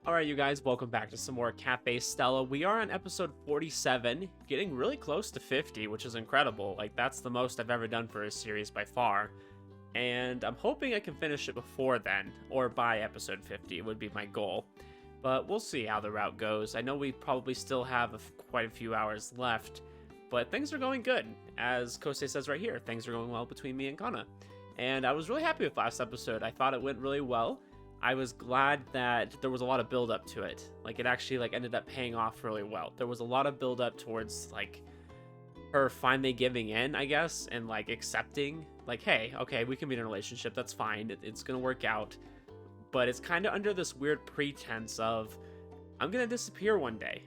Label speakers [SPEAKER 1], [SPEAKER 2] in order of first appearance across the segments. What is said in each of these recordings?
[SPEAKER 1] Alright, you guys, welcome back to some more Cafe Stella. We are on episode 47, getting really close to 50, which is incredible. Like, that's the most I've ever done for a series by far. And I'm hoping I can finish it before then, or by episode 50 would be my goal. But we'll see how the route goes. I know we probably still have quite a few hours left, but things are going good. As Kousei says right here, things are going well between me and Kanna. And I was really happy with last episode. I thought it went really well. I was glad that there was a lot of build up to it. Like, it actually ended up paying off really well. There was a lot of build up towards her finally giving in, I guess, and accepting hey, okay, we can be in a relationship, that's fine, it's gonna work out. But it's kind of under this weird pretense of I'm gonna disappear one day,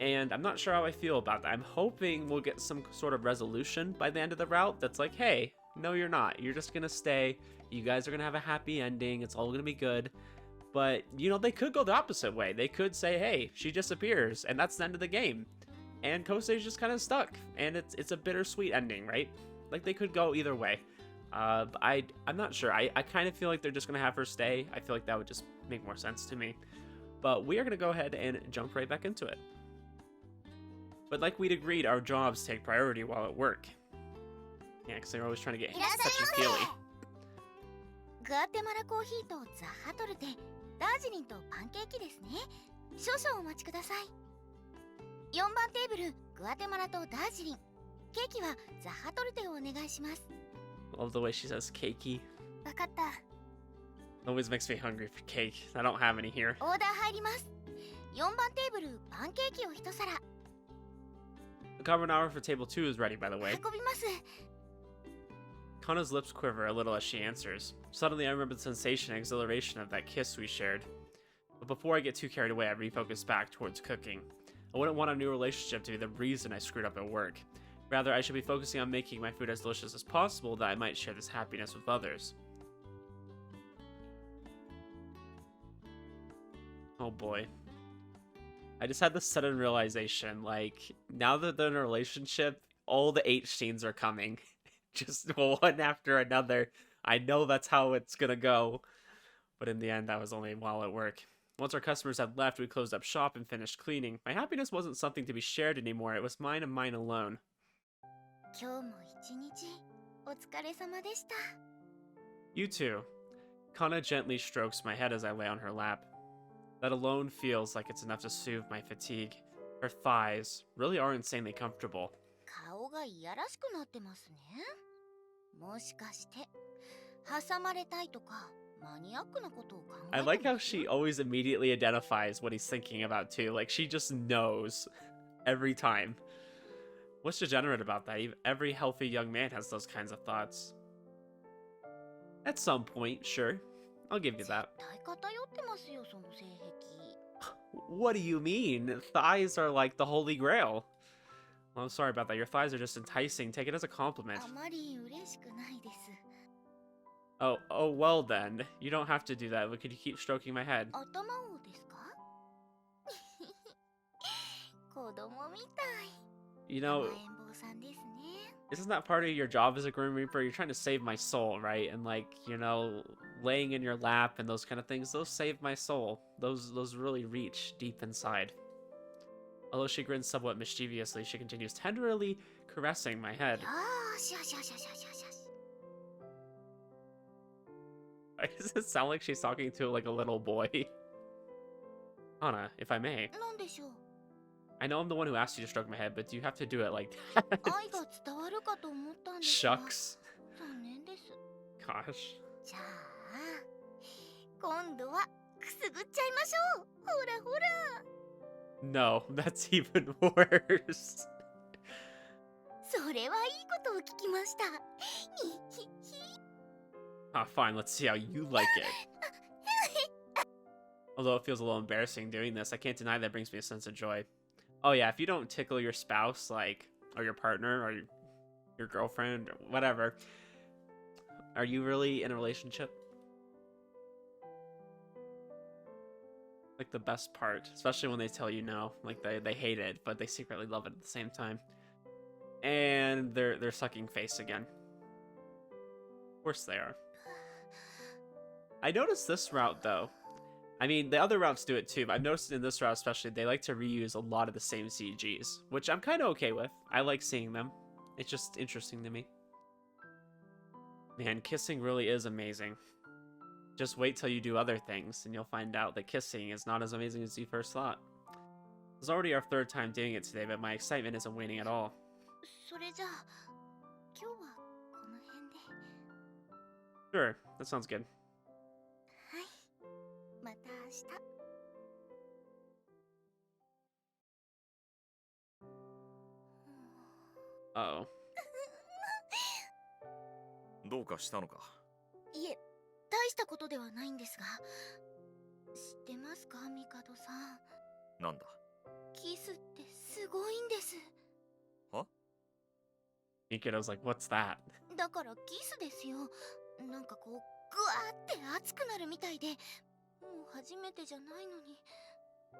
[SPEAKER 1] and I'm not sure how I feel about that. I'm hoping we'll get some sort of resolution by the end of the route that's like, hey, no, you're not, you're just gonna stay, you guys are gonna have a happy ending, it's all gonna be good. But they could go the opposite way. They could say, hey, she disappears and that's the end of the game, and Kousei's just kind of stuck, and it's a bittersweet ending, right? Like, they could go either way. But I'm not sure. I kind of feel like they're just gonna have her stay. I feel like that would just make more sense to me. But we are gonna go ahead and jump right back into it. But like we'd agreed, our jobs take priority while at work. Yeah, because they're always trying to get touchy-feely.
[SPEAKER 2] グアテマラコーヒーとザハトルテ、ダージリンとパンケーキですね。少々お待ちください。4番テーブル、グアテマラとダージリン。ケーキはザハトルテをお願いします。
[SPEAKER 1] Love the way she says cakey.
[SPEAKER 2] わかった。
[SPEAKER 1] Always makes me hungry for cake. I don't have any here.
[SPEAKER 2] オーダー入ります。4番テーブル、パンケーキを一皿。
[SPEAKER 1] The carbonara for table 2 is ready, by the way.
[SPEAKER 2] 運びます。
[SPEAKER 1] Kanna's lips quiver a little as she answers. Suddenly, I remember the sensation and exhilaration of that kiss we shared. But before I get too carried away, I refocus back towards cooking. I wouldn't want a new relationship to be the reason I screwed up at work. Rather, I should be focusing on making my food as delicious as possible that I might share this happiness with others. Oh boy. I just had this sudden realization, now that they're in a relationship, all the H scenes are coming. Just one after another. I know that's how it's gonna go. But in the end, that was only while at work. Once our customers had left, we closed up shop and finished cleaning. My happiness wasn't something to be shared anymore. It was mine and mine alone.
[SPEAKER 2] 今日も一日お疲れ様でした。
[SPEAKER 1] You too. Kanna gently strokes my head as I lay on her lap. That alone feels like it's enough to soothe my fatigue. Her thighs really are insanely comfortable.
[SPEAKER 2] 顔がいやらしくなってますね。もしかして挟まれたいとかマニアックなことを考えて
[SPEAKER 1] I like how she always immediately identifies what he's thinking about too. Like, she just knows every time. What's degenerate about that? Every healthy young man has those kinds of thoughts. At some point, sure. I'll give you that.
[SPEAKER 2] 絶対偏ってますよ、その性癖。
[SPEAKER 1] What do you mean? Thighs are like the holy grail. Well, I'm sorry about that. Your thighs are just enticing. Take it as a compliment.
[SPEAKER 2] あまり嬉しくないです。
[SPEAKER 1] Oh, well then. You don't have to do that. But could you keep stroking my head?
[SPEAKER 2] 頭をですか？子供みたい。
[SPEAKER 1] You know,
[SPEAKER 2] 甘えん坊さんですね。
[SPEAKER 1] isn't that part of your job as a Grim Reaper? You're trying to save my soul, right? And laying in your lap and those kind of things, those save my soul. Those really reach deep inside. Although she grins somewhat mischievously, she continues tenderly caressing my head.
[SPEAKER 2] よーしよしよしよしよしよし。
[SPEAKER 1] Why does it sound like she's talking to a little boy? Anna, if I may.
[SPEAKER 2] なんでしょう。
[SPEAKER 1] I know I'm the one who asked you to stroke my head, but do you have to do it like that?
[SPEAKER 2] 愛が伝わるかと思ったんですが。
[SPEAKER 1] Shucks.
[SPEAKER 2] 残念です。
[SPEAKER 1] Gosh.
[SPEAKER 2] じゃあ、今度はくすぐっちゃいましょう。ほらほら。
[SPEAKER 1] No, that's even worse.
[SPEAKER 2] それはいいことを聞きました。ひひひ。
[SPEAKER 1] Ah, fine, let's see how you like it. Although it feels a little embarrassing doing this, I can't deny that brings me a sense of joy. Oh yeah, if you don't tickle your spouse, or your partner, or your girlfriend, or whatever, are you really in a relationship? The best part, especially when they tell you no, they hate it, but they secretly love it at the same time. And they're sucking face again. Of course they are. I noticed this route though. I mean, the other routes do it too, but I've noticed in this route especially, they like to reuse a lot of the same CGs, which I'm kind of okay with. I like seeing them. It's just interesting to me. Man, kissing really is amazing. Just wait till you do other things, and you'll find out that kissing is not as amazing as you first thought. It's already our third time doing it today, but my excitement isn't waning at all.
[SPEAKER 2] それじゃあ今日はこの辺で。
[SPEAKER 1] Sure, that sounds good.
[SPEAKER 2] はい、また明日。
[SPEAKER 1] Uh-oh.
[SPEAKER 3] どうかしたのか？
[SPEAKER 2] いえ、大したことではないんですが、知ってますか、ミカドさん。
[SPEAKER 3] なんだ？
[SPEAKER 2] キスってすごいんです。
[SPEAKER 3] は？
[SPEAKER 1] Mikado's like, what's that?
[SPEAKER 2] だからキスですよ。なんかこうグワーって熱くなるみたいで、もう初めてじゃないのに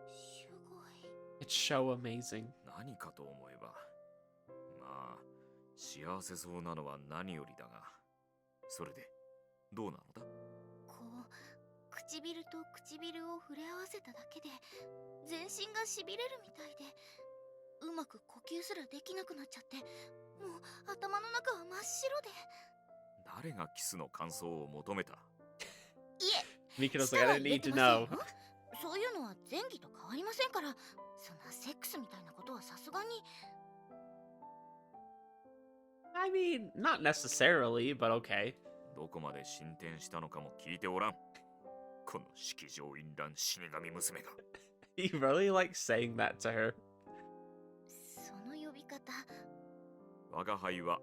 [SPEAKER 2] すごい。
[SPEAKER 1] It's so amazing.
[SPEAKER 3] 何かと思えば、まあ幸せそうなのは何よりだが、それでどうなのだ？
[SPEAKER 2] こう唇と唇を触れ合わせただけで全身がしびれるみたいで、うまく呼吸すらできなくなっちゃって、もう頭の中は真っ白で。
[SPEAKER 3] 誰がキスの感想を求めた？
[SPEAKER 2] いえ、
[SPEAKER 1] Mikado's
[SPEAKER 2] 舌
[SPEAKER 1] like,
[SPEAKER 2] は
[SPEAKER 1] I
[SPEAKER 2] 入れ
[SPEAKER 1] didn't need
[SPEAKER 2] て
[SPEAKER 1] to
[SPEAKER 2] ません
[SPEAKER 1] know.
[SPEAKER 2] よ。そういうのは前儀と変わりませんから、そんなセックスみたいなことはさすがに。
[SPEAKER 1] I mean, not necessarily, but okay.
[SPEAKER 3] どこまで進展したのかも聞いておらん。この式場淫乱死神娘が。
[SPEAKER 1] He really likes saying that to her.
[SPEAKER 2] その呼び方。
[SPEAKER 3] 我が輩は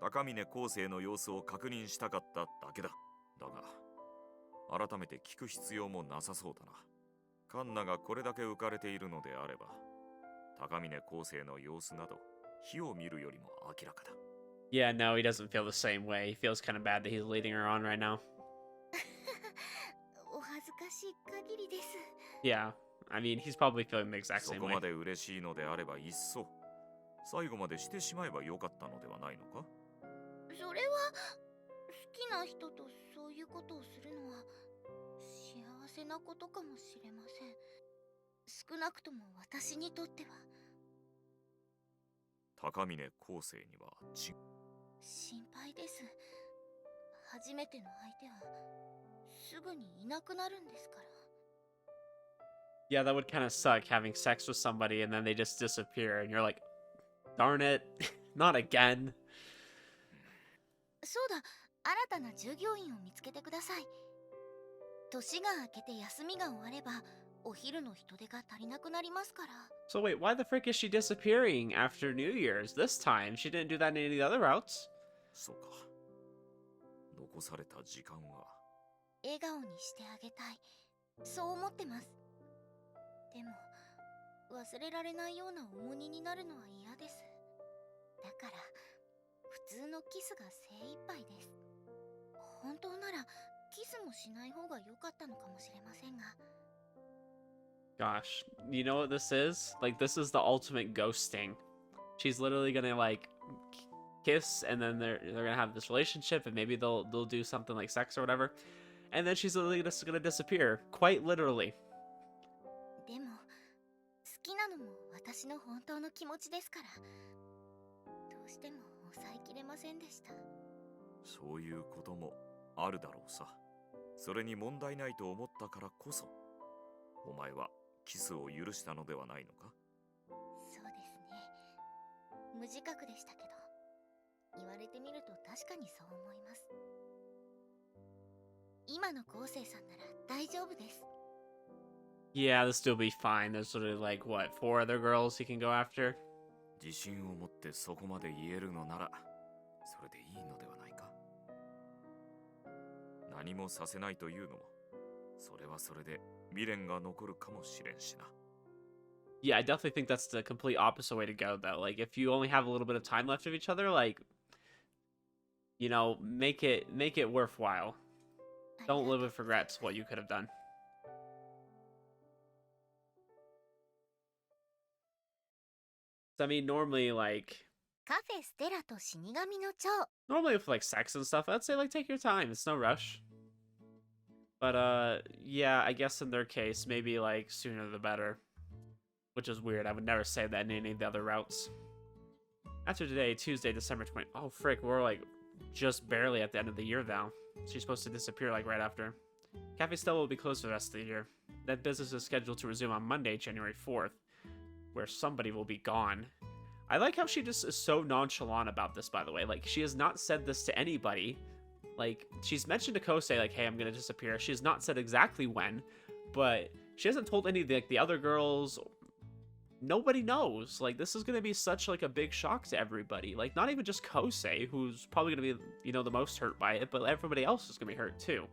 [SPEAKER 3] 高峰康生の様子を確認したかっただけだ。だが改めて聞く必要もなさそうだな。カンナがこれだけ浮かれているのであれば、高峰康生の様子など火を見るよりも明らかだ。
[SPEAKER 1] Yeah, no, he doesn't feel the same way. He feels kind of bad that he's leading her on right now.
[SPEAKER 2] お恥ずかしい限りです。
[SPEAKER 1] Yeah, I mean, he's probably feeling the exact
[SPEAKER 3] そ
[SPEAKER 1] same
[SPEAKER 3] こ
[SPEAKER 1] way.
[SPEAKER 3] まで嬉しいのであればいっそ最後までしてしまえばよかったのではないのか？
[SPEAKER 2] それは好きな人とそういうことをするのは幸せなことかもしれません。少なくとも私にとっては。
[SPEAKER 3] 高峰康生には
[SPEAKER 2] 心配です。初めての相手はすぐにいなくなるんですから。
[SPEAKER 1] Yeah, that would kind of suck having sex with somebody and then they just disappear and you're like, darn it, not again.
[SPEAKER 2] そうだ、新たな従業員を見つけてください。年が明けて休みが終わればお昼の人手が足りなくなりますから。
[SPEAKER 1] So wait, why the frick is she disappearing after New Year's? This time, she didn't do that in any of the other routes.
[SPEAKER 3] そうか。残された時間は
[SPEAKER 2] 笑顔にしてあげたい、そう思ってます。でも忘れられないような重荷になるのは嫌です。だから普通のキスが精一杯です。本当ならキスもしない方が良かったのかもしれませんが。
[SPEAKER 1] Gosh, you know what this is? Like, this is the ultimate ghosting. She's literally gonna like kiss, and then they're gonna have this relationship, and maybe they'll do something like sex or whatever, and then she's literally just gonna disappear, quite literally.
[SPEAKER 2] でも好きなのも私の本当の気持ちですから、どうしても抑えきれませんでした。
[SPEAKER 3] そういうこともあるだろうさ。それに問題ないと思ったからこそ、お前はキスを許したのではないのか？
[SPEAKER 2] そうですね。無自覚でしたけど、言われてみると確かにそう思います。今の昴生さんなら大丈夫です。
[SPEAKER 1] Yeah, this will be fine. There's literally like what, 4 other girls he can go after.
[SPEAKER 3] 自信を持ってそこまで言えるのなら、それでいいのではないか？何もさせないというのも、それはそれで未練が残るかもしれんしな。
[SPEAKER 1] Yeah, I definitely think that's the complete opposite way to go, though. Like, if you only have a little bit of time left of each other, like, you know, make it worthwhile. Don't live with regrets what you could have done. So, I mean, normally, like,
[SPEAKER 2] カフェステラと死神の蝶。
[SPEAKER 1] normally with like sex and stuff, I'd say like take your time. It's no rush. But, yeah, I guess in their case, maybe, like, sooner the better. Which is weird. I would never say that in any of the other routes. After today, Tuesday, December 20th. Oh, frick, we're, like, just barely at the end of the year now. She's supposed to disappear, like, right after. Cafe Stella will be closed for the rest of the year. That business is scheduled to resume on Monday, January 4th, where somebody will be gone. I like how she just is so nonchalant about this, by the way. Like, she has not said this to anybody. Like, she's mentioned to Kousei, like, hey, I'm gonna disappear. She has not said exactly when, but she hasn't told any of the, like, the other girls. Nobody knows. Like, this is gonna be such, like, a big shock to everybody. Like, not even just Kousei, who's probably gonna be, you know, the most hurt by it, but everybody else is gonna be hurt, too.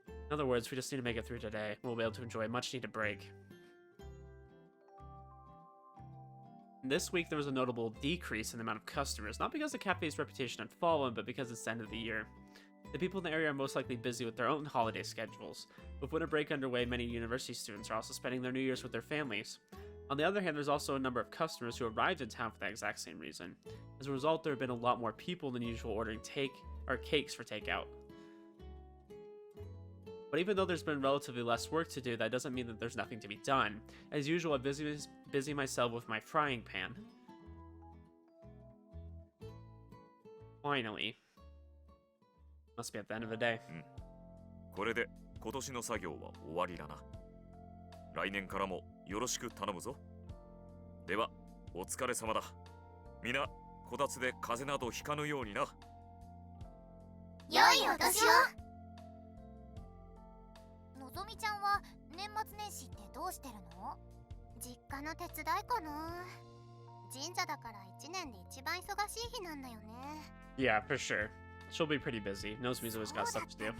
[SPEAKER 1] In other words, we just need to make it through today. We'll be able to enjoy a much-needed break. This week, there was a notable decrease in the amount of customers, not because the cafe's reputation had fallen, but because it's the end of the year. The people in the area are most likely busy with their own holiday schedules. With winter break underway, many university students are also spending their New Year's with their families. On the other hand, there's also a number of customers who arrived in town for that exact same reason. As a result, there have been a lot more people than usual ordering cakes for takeout. But even though there's been relatively less work to do, that doesn't mean that there's nothing to be done. As usual, I'm busy myself with my frying pan. Finally. Must be at the end of the day.
[SPEAKER 3] これで今年の作業は終わりだな。来年からもよろしく頼むぞ。では、お疲れ様だ。皆、こたつで風邪などひかぬようにな。
[SPEAKER 2] 良いお年を。のぞみちゃんは年末年始ってどうしてるの？実家の手伝いかな。神社だから1年で一番忙しい日なんだよね。
[SPEAKER 1] Yeah, for sure. She'll be pretty busy. Nozomi's always got stuff to do.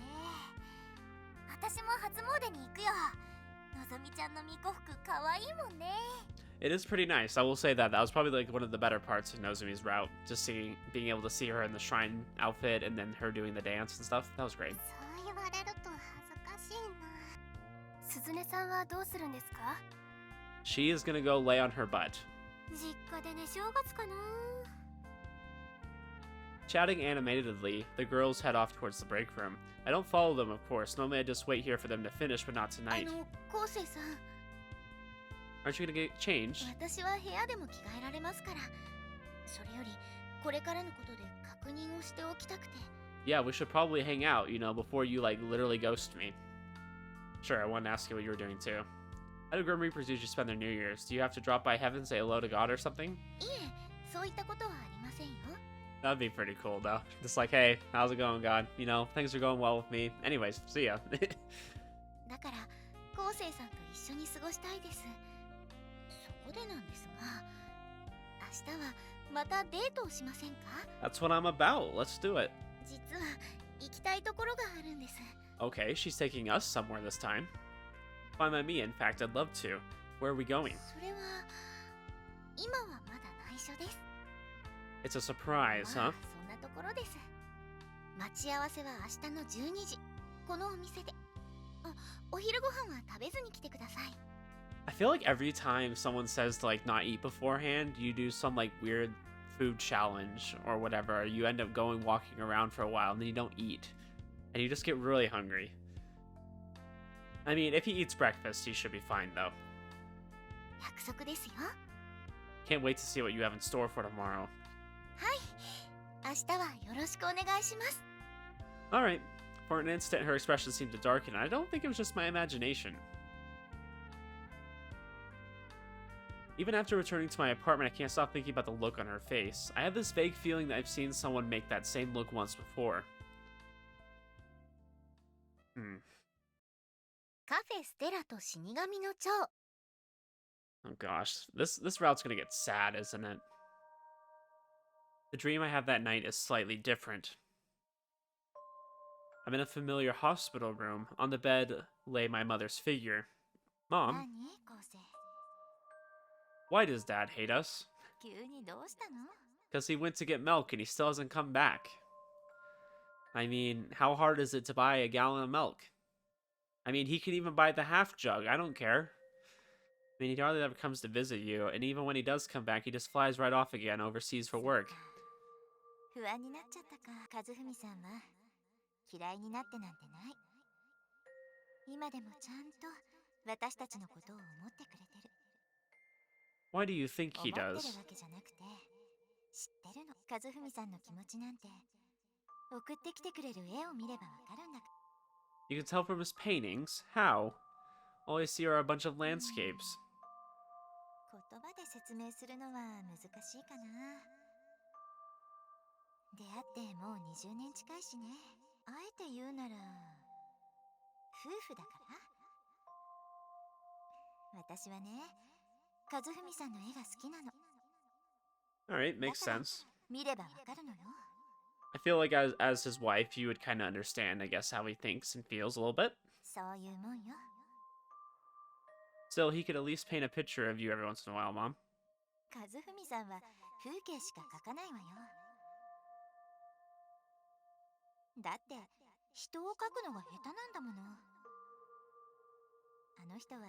[SPEAKER 2] 私も初詣に行くよ。のぞみちゃんの巫女服かわいいもんね。
[SPEAKER 1] It is pretty nice. I will say that. That was probably like one of the better parts of Nozomi's route. Just being able to see her in the shrine outfit and then her doing the dance and stuff. That was great.
[SPEAKER 2] そう言われると恥ずかしいな。鈴音さんはどうするんですか？
[SPEAKER 1] She is gonna go lay on her butt.
[SPEAKER 2] 実家でね、正月かな。
[SPEAKER 1] Chatting animatedly, the girls head off towards the break room. I don't follow them, of course. Normally I just wait here for them to finish, but not tonight.
[SPEAKER 2] コウセイさん。
[SPEAKER 1] Aren't you gonna get changed?
[SPEAKER 2] 私は部屋でも着替えられますから。それより、これからのことで確認をしておきたくて。
[SPEAKER 1] Yeah, we should probably hang out, you know, before you, like, literally ghost me. Sure, I wanted to ask you what you were doing, too. How do Grim Reapers usually spend their New Year's? Do you have to drop by heaven, say hello to God or something?
[SPEAKER 2] いえ、そういったことはありませんよ。
[SPEAKER 1] That'd be pretty cool, though. Just like, hey, how's it going, God? You know, things are going well with me. Anyways, see ya.
[SPEAKER 2] だから、コウセイさんと一緒に過ごしたいです。そこでなんですが、明日はまたデートをしませんか？
[SPEAKER 1] That's what I'm about. Let's do it.
[SPEAKER 2] 実は行きたいところがあるんです。
[SPEAKER 1] Okay, she's taking us somewhere this time. Fine by me, in fact, I'd love to. Where are we going?
[SPEAKER 2] それは今はまだ内緒です。
[SPEAKER 1] It's a surprise,
[SPEAKER 2] まあ
[SPEAKER 1] huh?
[SPEAKER 2] そんなところです。待ち合わせは明日の12時。このお店で。お昼ご飯は食べずに来てください。
[SPEAKER 1] I feel like every time someone says to, like, not eat beforehand, you do some, like, weird food challenge or whatever. You end up walking around for a while, and then you don't eat. And you just get really hungry. I mean, if he eats breakfast, he should be fine, though.
[SPEAKER 2] 約束ですよ。
[SPEAKER 1] Can't wait to see what you have in store for tomorrow.
[SPEAKER 2] はい。明日はよろしくお願いします。
[SPEAKER 1] Alright. For an instant, her expression seemed to darken, and I don't think it was just my imagination. Even after returning to my apartment, I can't stop thinking about the look on her face. I have this vague feeling that I've seen someone make that same look once before.
[SPEAKER 2] カフェステラと死神の蝶。
[SPEAKER 1] Oh gosh, this route's gonna get sad, isn't it? The dream I have that night is slightly different. I'm in a familiar hospital room. On the bed lay my mother's figure. Mom,
[SPEAKER 2] 何コウセイ。
[SPEAKER 1] why does Dad hate us?
[SPEAKER 2] 急にどうしたの？
[SPEAKER 1] Because he went to get milk and he still hasn't come back. I mean, how hard is it to buy a gallon of milk? I mean, he can even buy the half jug. I don't care. I mean, he hardly ever comes to visit you, and even when he does come back, he just flies right off again overseas for work.
[SPEAKER 2] 不安になっちゃったか。和文さんは嫌いになってなんてない。今でもちゃんと私たちのことを思ってくれてる。
[SPEAKER 1] Why do you think
[SPEAKER 2] 思
[SPEAKER 1] he
[SPEAKER 2] ってる
[SPEAKER 1] does?
[SPEAKER 2] わけじゃなくて、知ってるの。和文さんの気持ちなんて送ってきてくれる絵を見ればわかるんだ。
[SPEAKER 1] You can tell from his paintings. How? All I see are a bunch of landscapes.
[SPEAKER 2] 言葉で説明するのは難しいかな。出会ってもう20年近いしね。あえて言うなら夫婦だから。私はね、和文さんの絵が好きなの。
[SPEAKER 1] Alright,
[SPEAKER 2] だ
[SPEAKER 1] makes
[SPEAKER 2] から
[SPEAKER 1] sense.
[SPEAKER 2] 見ればわかるのよ。
[SPEAKER 1] I feel like as his wife, you would kind of understand, I guess, how he thinks and feels a little bit.
[SPEAKER 2] そういうもんよ。
[SPEAKER 1] Still, he could at least paint a picture of you every once in a while, Mom.
[SPEAKER 2] 和文さんは風景しか描かないわよ。だって人を描くのが下手なんだもの。あの人は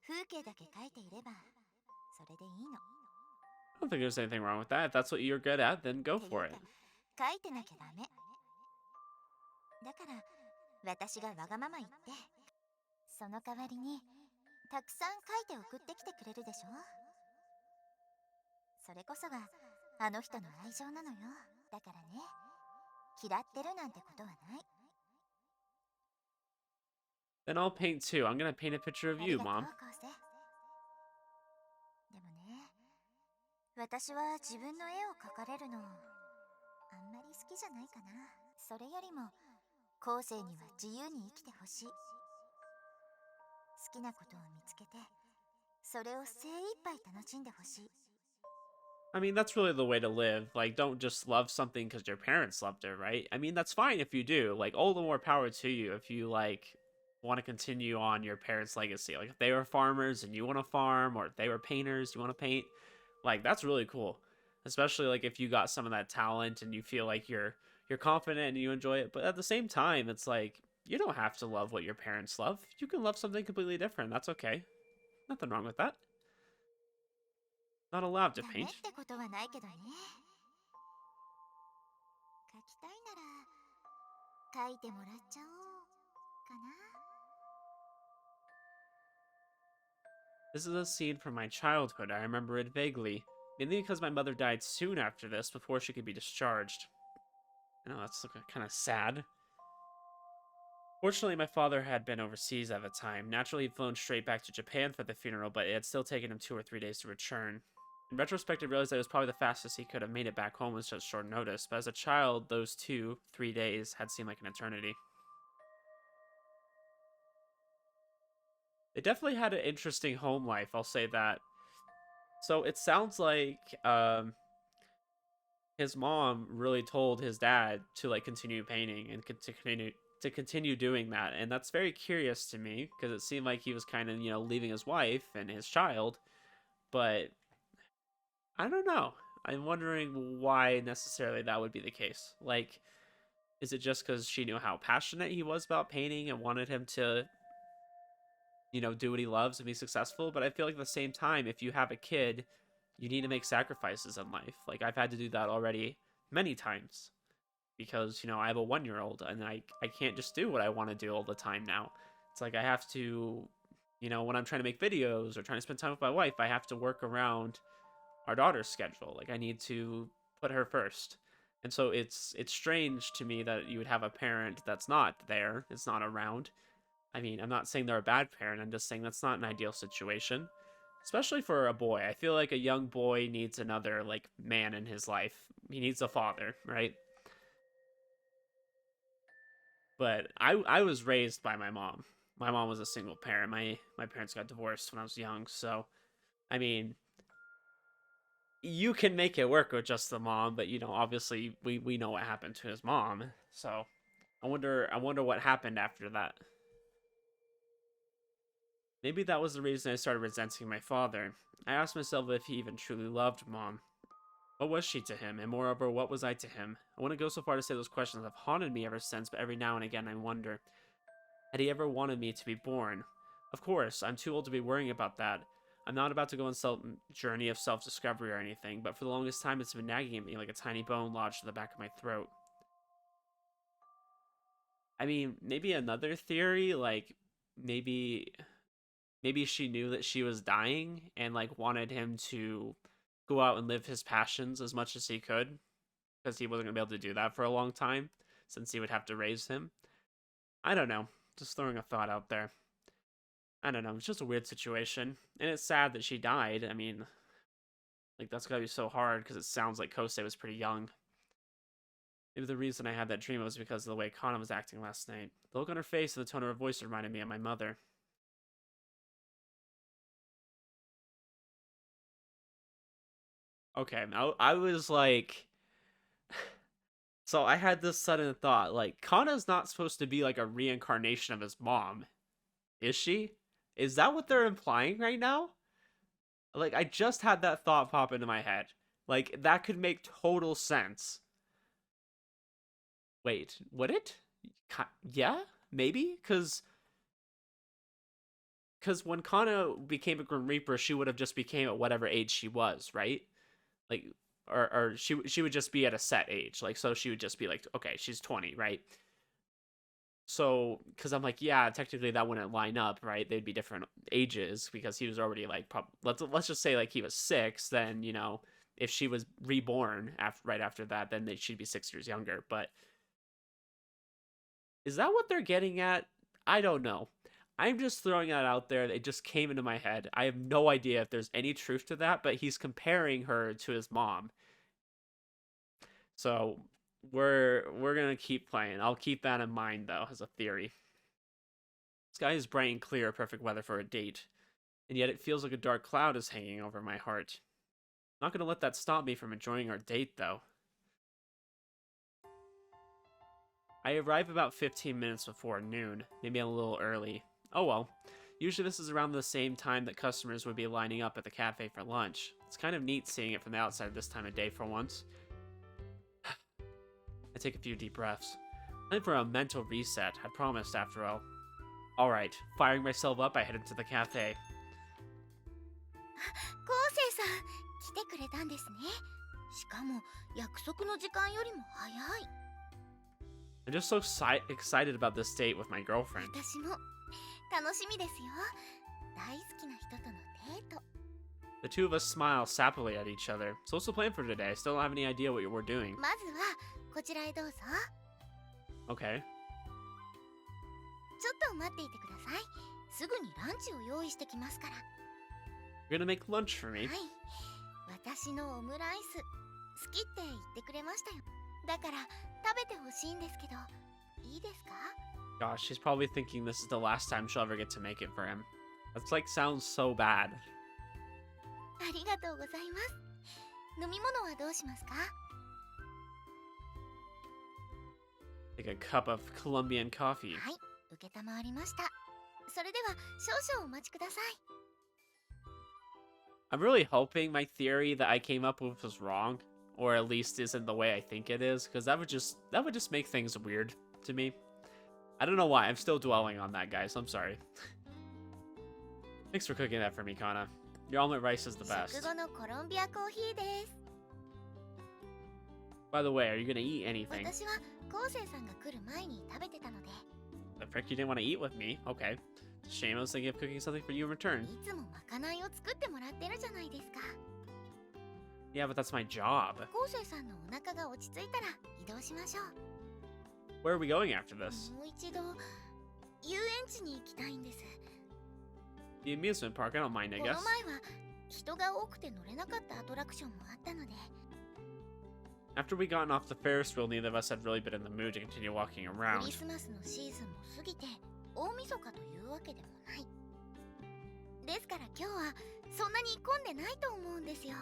[SPEAKER 2] 風景だけ描いていればそれでいいの。
[SPEAKER 1] I don't think there's anything wrong with that. If that's what you're good at, then go
[SPEAKER 2] ていう
[SPEAKER 1] for
[SPEAKER 2] か
[SPEAKER 1] it.
[SPEAKER 2] 描いてなきゃダメ。だから私がわがまま言って、その代わりにたくさん描いて送ってきてくれるでしょ。それこそがあの人の愛情なのよ。だからね、嫌ってるなんてことはない。
[SPEAKER 1] Then I'll paint too. I'm gonna paint a picture of
[SPEAKER 2] あり
[SPEAKER 1] you,
[SPEAKER 2] がとう、
[SPEAKER 1] Mom.
[SPEAKER 2] コウセイ。でもね、私は自分の絵を描かれるのあんまり好きじゃないかな。それよりも後世には自由に生きてほしい。好きなことを見つけて、それを精一杯楽しんでほしい。
[SPEAKER 1] I mean, that's really the way to live. Like, don't just love something because your parents loved it, right? I mean, that's fine if you do. Like, all the more power to you if you, like, want to continue on your parents' legacy. Like, if they were farmers and you want to farm, or if they were painters, you want to paint. Like, that's really cool. Especially, like, if you got some of that talent and you feel like you're confident and you enjoy it. But at the same time, it's like, you don't have to love what your parents love. You can love something completely different. That's okay. Nothing wrong with that. Not allowed to
[SPEAKER 2] ダメ
[SPEAKER 1] paint.
[SPEAKER 2] ってことはないけどね。描きたいなら描いてもらっちゃおうかな。
[SPEAKER 1] This is a scene from my childhood. I remember it vaguely, mainly because my mother died soon after this, before she could be discharged. I know, that's kind of sad. Fortunately, my father had been overseas at the time. Naturally, he'd flown straight back to Japan for the funeral, but it had still taken him 2 or 3 days to return. In retrospect, I realized that it was probably the fastest he could have made it back home with such short notice, but as a child, those 2, 3 days had seemed like an eternity. They definitely had an interesting home life, I'll say that. So it sounds like his mom really told his dad to like continue painting and to continue doing that, and that's very curious to me because it seemed like he was kind of leaving his wife and his child, but I don't know. I'm wondering why necessarily that would be the case. Like, is it just because she knew how passionate he was about painting and wanted him to do what he loves and be successful? But I feel like at the same time, if you have a kid, you need to make sacrifices in life. Like, I've had to do that already many times because, I have a 1-year-old and I can't just do what I want to do all the time now. It's like I have to, when I'm trying to make videos or trying to spend time with my wife, I have to work around our daughter's schedule. Like, I need to put her first. And so it's strange to me that you would have a parent that's not there, it's not around. I mean, I'm not saying they're a bad parent, I'm just saying that's not an ideal situation. Especially for a boy. I feel like a young boy needs another, like, man in his life. He needs a father, right? But I was raised by my mom. My mom was a single parent. My parents got divorced when I was young, so I mean, you can make it work with just the mom, but obviously we know what happened to his mom. So I wonder what happened after that. Maybe that was the reason I started resenting my father. I asked myself if he even truly loved Mom. What was she to him, and moreover, what was I to him? I wouldn't go so far to say those questions have haunted me ever since, but every now and again I wonder, had he ever wanted me to be born? Of course, I'm too old to be worrying about that. I'm not about to go on some journey of self-discovery or anything, but for the longest time it's been nagging at me like a tiny bone lodged in the back of my throat. I mean, maybe another theory, like, maybe maybe she knew that she was dying and like wanted him to go out and live his passions as much as he could because he wasn't gonna be able to do that for a long time since he would have to raise him. I don't know. Just throwing a thought out there. I don't know. It's just a weird situation, and it's sad that she died. I mean, like that's gotta be so hard because it sounds like Kousei was pretty young. Maybe the reason I had that dream was because of the way Kanna was acting last night. The look on her face and the tone of her voice reminded me of my mother. Okay, I was like, so I had this sudden thought, like, Kanna's not supposed to be like a reincarnation of his mom, is she? Is that what they're implying right now? Like, I just had that thought pop into my head. Like, that could make total sense. Wait, would it? Yeah, maybe? Because when Kanna became a Grim Reaper, she would have just became at whatever age she was, right? Like, or she would just be at a set age. Like, so she would just be like, okay, she's 20, right? So, because I'm like, yeah, technically that wouldn't line up, right? They'd be different ages because he was already like, let's just say like he was 6. Then if she was reborn right after that, then she'd be 6 years younger. But is that what they're getting at? I don't know. I'm just throwing that out there. It just came into my head. I have no idea if there's any truth to that, but he's comparing her to his mom. So we're gonna keep playing. I'll keep that in mind though, as a theory. Sky is bright and clear, perfect weather for a date, and yet it feels like a dark cloud is hanging over my heart. I'm not gonna let that stop me from enjoying our date though. I arrive about 15 minutes before noon, maybe a little early. Oh well. Usually this is around the same time that customers would be lining up at the cafe for lunch. It's kind of neat seeing it from the outside this time of day for once. I take a few deep breaths. Time for a mental reset, I promised after all. Alright, firing myself up, I headed to the cafe.
[SPEAKER 2] 昴生さん、来てくれたんですね。しかも約束の時間よりも早い。
[SPEAKER 1] I'm just so excited about this date with my girlfriend.
[SPEAKER 2] 私も楽しみですよ。大好きな人とのデート。
[SPEAKER 1] The two of us smile sappily at each other. So what's the plan for today? I still don't have any idea what we're doing.
[SPEAKER 2] まずはこちらへどうぞ。
[SPEAKER 1] Okay.
[SPEAKER 2] ちょっと待っていてください。すぐにランチを用意してきますから。
[SPEAKER 1] You're gonna make lunch for me?
[SPEAKER 2] はい。私のオムライス好きって言ってくれましたよ。だから食べてほしいんですけど、いいですか？
[SPEAKER 1] Gosh, she's probably thinking this is the last time she'll ever get to make it for him. That's like sounds so bad.
[SPEAKER 2] ありがとうございます。飲み物はどうしますか？
[SPEAKER 1] Like a cup of Colombian coffee.
[SPEAKER 2] はい、受けたまわりました。それでは少々お待ちください。
[SPEAKER 1] I'm really hoping my theory that I came up with was wrong, or at least isn't the way I think it is, because that would just make things weird to me. I don't know why. I'm still dwelling on that, guys. I'm sorry. Thanks for cooking that for me, Kanna. Your omelet rice is the best.
[SPEAKER 2] 食後のコロンビアコーヒーです。
[SPEAKER 1] By the way, are you gonna eat anything?
[SPEAKER 2] 私は昴生さんが来る前に食べてたので。
[SPEAKER 1] The frick, you didn't want to eat with me? Okay. Shame, I was thinking of cooking something for you in return.
[SPEAKER 2] いつもまかないを作ってもらってるじゃないですか。
[SPEAKER 1] Yeah, but that's my job.
[SPEAKER 2] 昴生さんのお腹が落ち着いたら移動しましょう。
[SPEAKER 1] Where are we going after this?
[SPEAKER 2] もう一度遊園地に行きたいんです。
[SPEAKER 1] The amusement park, I don't mind, I
[SPEAKER 2] この
[SPEAKER 1] guess.
[SPEAKER 2] 前は人が多くて乗れなかったアトラクションもあったので。
[SPEAKER 1] After we gotten off the Ferris wheel, neither of us had really been in the mood to continue walking
[SPEAKER 2] ク
[SPEAKER 1] around.
[SPEAKER 2] リスマスのシーズンも過ぎて大晦日というわけでもない。ですから今日はそんなに混んでないと思うんですよ。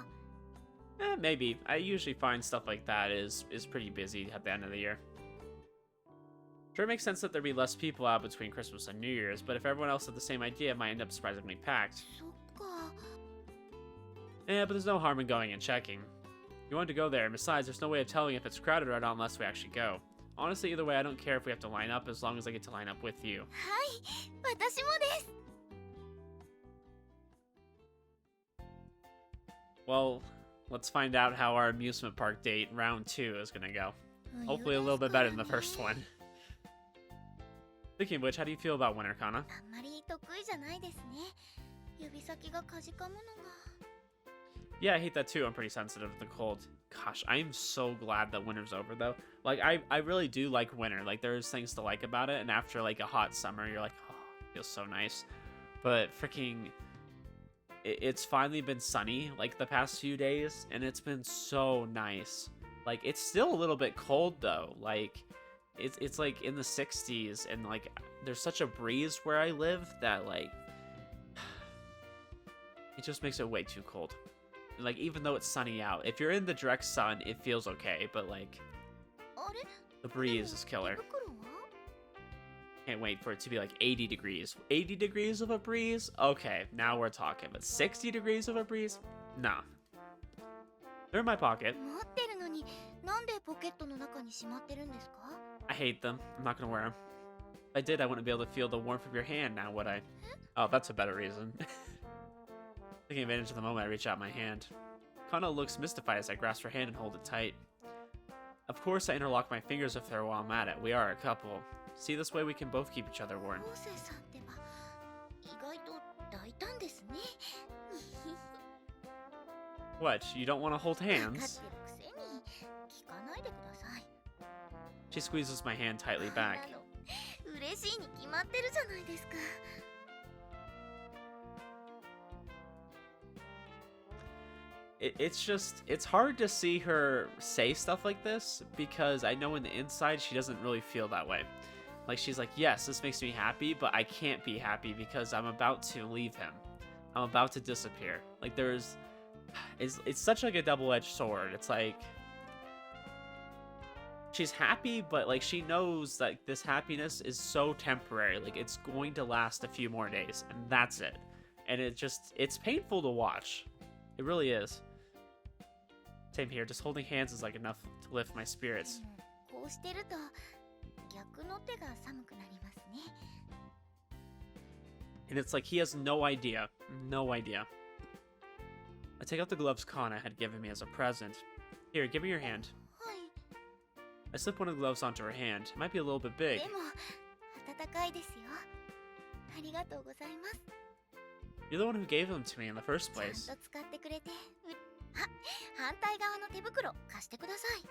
[SPEAKER 1] Maybe. I usually find stuff like that is pretty busy at the end of the year. Sure, it makes sense that there'd be less people out between Christmas and New Year's, but if everyone else had the same idea, it might end up surprisingly packed.
[SPEAKER 2] そっか。
[SPEAKER 1] Yeah, but there's no harm in going and checking. You want to go there, and besides, there's no way of telling if it's crowded or not unless we actually go. Honestly, either way, I don't care if we have to line up as long as I get to line up with you.
[SPEAKER 2] はい、私もです。
[SPEAKER 1] Well, let's find out how our amusement park date round 2 is gonna go. Hopefully a little bit better than the first one. Speaking of which, how do you feel about winter, Kanna?
[SPEAKER 2] あんまり意じゃないですね。指先がかじかむのが。
[SPEAKER 1] Yeah, I hate that too. I'm pretty sensitive to the cold. Gosh, I am so glad that winter's over though. Like I really do like winter. Like there's things to like about it, and after like a hot summer, you're like, oh, it feels so nice. But freaking, it's finally been sunny like the past few days, and it's been so nice. Like it's still a little bit cold though. Like it's like in the 60s, and like there's such a breeze where I live that like it just makes it way too cold. Like, even though it's sunny out, if you're in the direct sun, it feels okay, but like, the breeze is killer. Can't wait for it to be like 80 degrees. 80 degrees of a breeze? Okay, now we're talking. But 60 degrees of a breeze? Nah. They're in my pocket.
[SPEAKER 2] 持ってるのに、なんでポケットの中にしまってるんですか?
[SPEAKER 1] I hate them. I'm not gonna wear them. If I did, I wouldn't be able to feel the warmth of your hand now, would I? Oh, that's a better reason. Taking advantage of the moment, I reach out my hand. Kanna looks mystified as I grasp her hand and hold it tight. Of course, I interlock my fingers with her while I'm at it. We are a couple. See, this way we can both keep each other warm.
[SPEAKER 2] 昴生さんってば、意外と大胆ですね。
[SPEAKER 1] What? You don't want to hold
[SPEAKER 2] 分かって
[SPEAKER 1] hands?
[SPEAKER 2] るくせに聞かないでください。
[SPEAKER 1] She squeezes my hand tightly back.
[SPEAKER 2] あの嬉しいに決まってるじゃないですか。
[SPEAKER 1] It's hard to see her say stuff like this because I know in the inside she doesn't really feel that way. Like she's like, yes, this makes me happy, but I can't be happy because I'm about to leave him. I'm about to disappear. Like it's such like a double-edged sword. It's like she's happy, but like she knows that this happiness is so temporary. Like it's going to last a few more days, and that's it. And it's painful to watch. It really is. Same here. Just holding hands is like enough to lift my spirits.
[SPEAKER 2] こうしてると逆の手が寒くなりますね。
[SPEAKER 1] And it's like he has no idea. No idea. I take out the gloves Kanna had given me as a present. Here, give me your hand.
[SPEAKER 2] はい。
[SPEAKER 1] I slip one of the gloves onto her hand. It might be a little bit big.
[SPEAKER 2] でも暖かいですよ。ありがとうございます。
[SPEAKER 1] You're the one who gave them to me in the first
[SPEAKER 2] ちゃん
[SPEAKER 1] place.
[SPEAKER 2] と使ってくれて、反対側の手袋貸してください。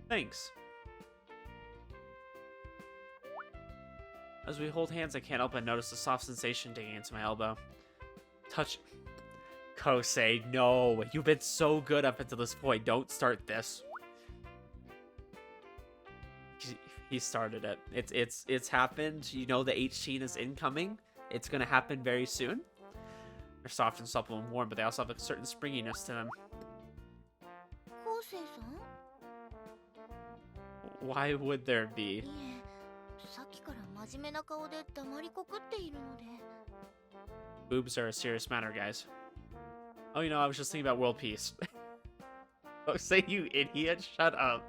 [SPEAKER 1] Thanks. As we hold hands, I can't help but notice the soft sensation digging into my elbow. Touch. Kousei, no. You've been so good up until this point. Don't start this. He started it. It's happened. You know the 18 is incoming. It's gonna happen very soon. They're soft and supple and warm, but they also have a certain springiness to them.
[SPEAKER 2] 昴生さん?
[SPEAKER 1] Why would there be?
[SPEAKER 2] いえ、さっきから真面目な顔で黙りこくっているので。
[SPEAKER 1] Boobs are a serious matter, guys. Oh, you know, I was just thinking about world peace. Oh, say you idiot, shut up.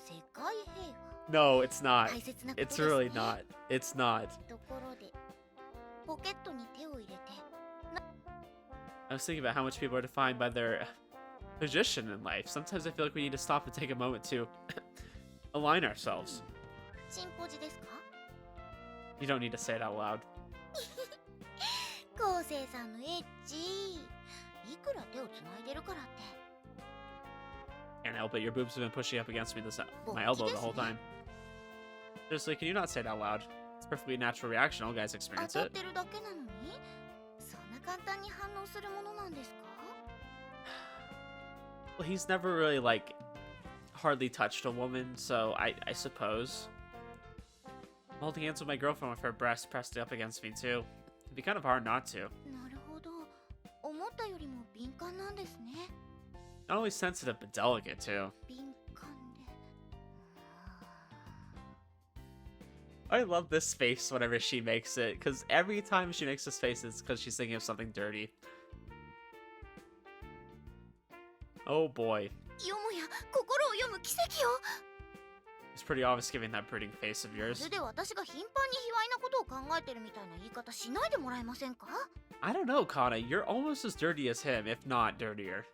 [SPEAKER 2] 世界平和。
[SPEAKER 1] No, it's not.
[SPEAKER 2] 大切なことです
[SPEAKER 1] It's
[SPEAKER 2] ね。
[SPEAKER 1] really not. It's not.
[SPEAKER 2] ところで、ポケットに手を入れて。
[SPEAKER 1] I was thinking about how much people are defined by their position in life. Sometimes I feel like we need to stop and take a moment to align ourselves.
[SPEAKER 2] チンポジですか?
[SPEAKER 1] You don't need to say it out loud.
[SPEAKER 2] 昴生さんのエッチ。いくら手をつないでるからって。
[SPEAKER 1] Can't help it. Your boobs have been pushing up against me my elbow the whole time. Seriously, can you not say it out loud? It's a perfectly natural reaction. All guys
[SPEAKER 2] 当
[SPEAKER 1] experience
[SPEAKER 2] たっ
[SPEAKER 1] it.
[SPEAKER 2] てるだけなのに、そんな簡単に反応するものなんですか?
[SPEAKER 1] Well, he's never really, like, hardly touched a woman, so I suppose. I'm holding hands with my girlfriend with her breast pressed up against me, too. It'd be kind of hard not to.
[SPEAKER 2] なるほど。思ったよりも敏感なんですね。
[SPEAKER 1] Not only sensitive, but delicate, too.
[SPEAKER 2] 敏感で。
[SPEAKER 1] I love this face whenever she makes it, because every time she makes this face, it's because she's thinking of something dirty. Oh boy.
[SPEAKER 2] よもや心を読む奇跡よ。
[SPEAKER 1] It's pretty obvious giving that brooding face of
[SPEAKER 2] ま
[SPEAKER 1] yours.
[SPEAKER 2] るで私が頻繁に卑猥なことを考えてるみたいな言い方しないでもらえませんか?
[SPEAKER 1] I don't know, Kanna. You're almost as dirty as him, if not dirtier.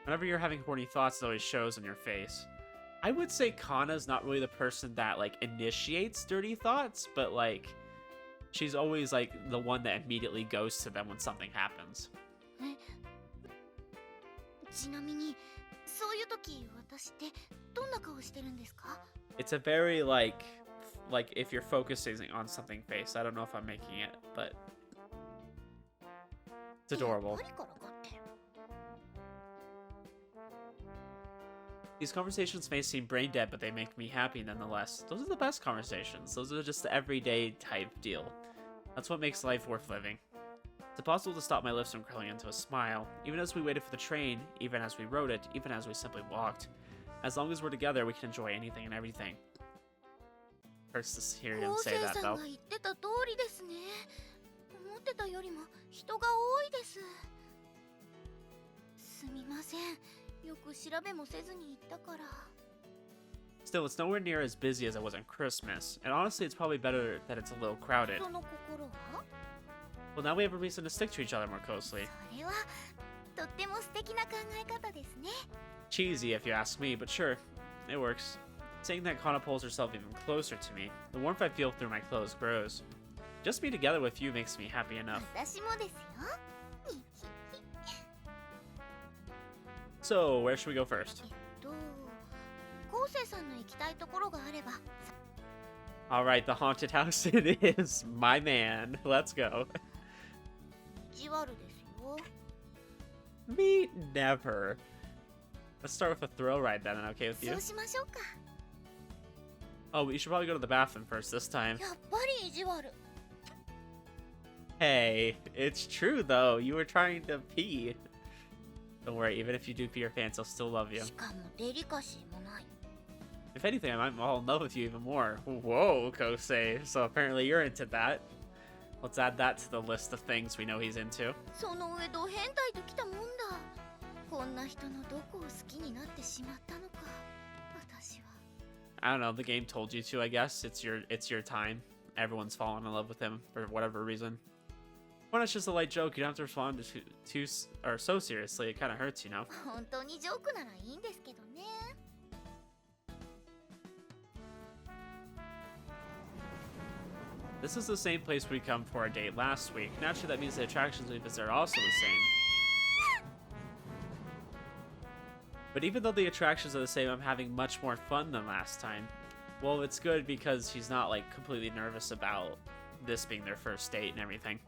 [SPEAKER 1] Whenever you're having horny thoughts, it always shows on your face. I would say Kanna's not really the person that like initiates dirty thoughts, but like she's always like the one that immediately goes to them when something happens.
[SPEAKER 2] ちなみにそういう時私ってどんな顔してるんですか？
[SPEAKER 1] It's a very like if you're focusing on something face. I don't know if I'm making it, but it's adorable.
[SPEAKER 2] 何からかって。
[SPEAKER 1] These conversations may seem brain dead, but they make me happy nonetheless. Those are the best conversations. Those are just the everyday type deal. That's what makes life worth living. It's impossible to stop my lips from curling into a smile, even as we waited for the train, even as we rode it, even as we simply walked. As long as we're together, we can enjoy anything and everything. Hurts to hear him say that,
[SPEAKER 2] 昴生さん
[SPEAKER 1] though.
[SPEAKER 2] が言ってた通りですね。思ってたよりも人が多いです。すみません。よく調べもせずに行ったから。
[SPEAKER 1] Still, it's nowhere near as busy as it was on Christmas, and honestly, it's probably better that it's a little crowded.
[SPEAKER 2] その心は？
[SPEAKER 1] Well, now we have a reason to stick to each other more closely.
[SPEAKER 2] それはとっても素敵な考え方ですね。
[SPEAKER 1] Cheesy, if you ask me, but sure, it works. Saying that Kanna pulls herself even closer to me, the warmth I feel through my clothes grows. Just being together with you makes me happy enough.
[SPEAKER 2] 私もですよ。
[SPEAKER 1] So, where should we go first?
[SPEAKER 2] 昴生さんの行きたいところがあれば。
[SPEAKER 1] Alright, the haunted house it is. My man. Let's go.
[SPEAKER 2] 意地悪ですよ。
[SPEAKER 1] Me never. Let's start with a thrill ride then, okay with you?
[SPEAKER 2] そうしましょうか。
[SPEAKER 1] Oh, we should probably go to the bathroom first this time.
[SPEAKER 2] やっぱり意地悪。
[SPEAKER 1] Hey, it's true though. You were trying to pee. Don't worry, even if you do pee your pants, I'll still love you.
[SPEAKER 2] しかもデリカシーもない。
[SPEAKER 1] If anything, I might fall in love with you even more. Whoa, Kousei. So apparently you're into that. Let's add that to the list of things we know he's into.
[SPEAKER 2] その上ド変態ときたもんだ。こんな人のどこを好きになってしまったのか。私は。
[SPEAKER 1] I don't know, the game told you to, I guess. It's your time. Everyone's fallen in love with him for whatever reason. When it's just a light joke, you don't have to respond too or so seriously. It kind of hurts, you know?
[SPEAKER 2] 本当にジョークならいいんですけどね。
[SPEAKER 1] This is the same place we come for our date last week. Naturally, that means the attractions we visit are also the same. But even though the attractions are the same, I'm having much more fun than last time. Well, it's good because she's not like completely nervous about this being their first date and everything.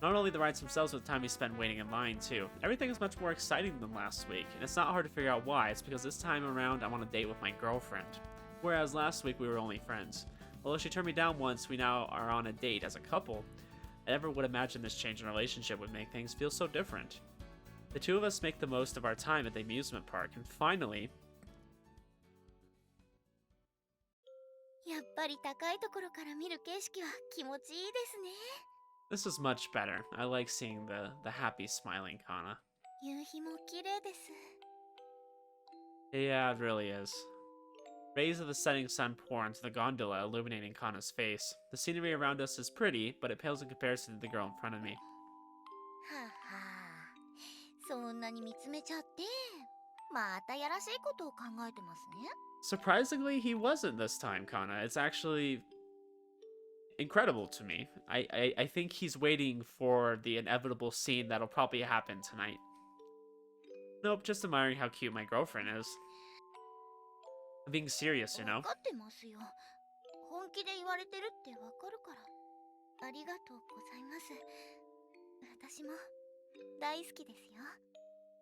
[SPEAKER 1] Not only the rides themselves, but the time we spend waiting in line too. Everything is much more exciting than last week, and it's not hard to figure out why. It's because this time around I'm on a date with my girlfriend, whereas last week we were only friends. Although she turned me down once, we now are on a date as a couple. I never would imagine this change in relationship would make things feel so different. The two of us make the most of our time at the amusement park, and finally...
[SPEAKER 2] やっぱり高いところから見る景色は気持ちいいですね。
[SPEAKER 1] This is much better. I like seeing the happy, smiling Kanna.
[SPEAKER 2] 夕日も綺麗です。
[SPEAKER 1] Yeah, it really is. Rays of the setting sun pour onto the gondola, illuminating Kanna's face. The scenery around us is pretty, but it pales in comparison to the girl in front of me.
[SPEAKER 2] はあはあ。そんなに見つめちゃって。またやらしいことを考えてますね。
[SPEAKER 1] Surprisingly, he wasn't this time, Kanna. It's actually incredible to me. I think he's waiting for the inevitable scene that'll probably happen tonight. Nope, just admiring how cute my girlfriend is. I'm being serious, you know?
[SPEAKER 2] 分かってますよ。本気で言われてるってわかるから。ありがとうございます。私も大好きですよ。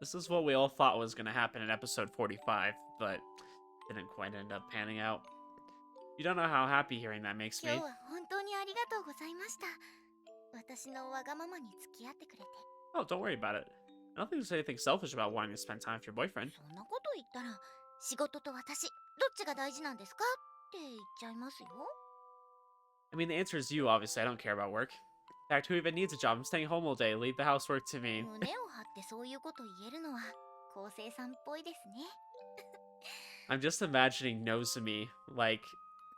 [SPEAKER 1] This is what we all thought was going to happen in episode 45, but didn't quite end up panning out. You don't know how happy hearing that makes
[SPEAKER 2] 今
[SPEAKER 1] me.
[SPEAKER 2] 日は本当にありがとうございました。私のわがままに付き合ってくれて。
[SPEAKER 1] Oh, don't worry about it. I don't think there's anything selfish about wanting to spend time with your boyfriend.
[SPEAKER 2] そんなこと言ったら、仕事と私、どっちが大事なんですかって言っちゃいますよ。
[SPEAKER 1] I mean, the answer is you, obviously. I don't care about work. In fact, who even needs a job? I'm staying home all day. Leave the housework to me.
[SPEAKER 2] 胸を張ってそういうこと言えるのは、昴生さんっぽいですね。
[SPEAKER 1] I'm just imagining Nozomi, like,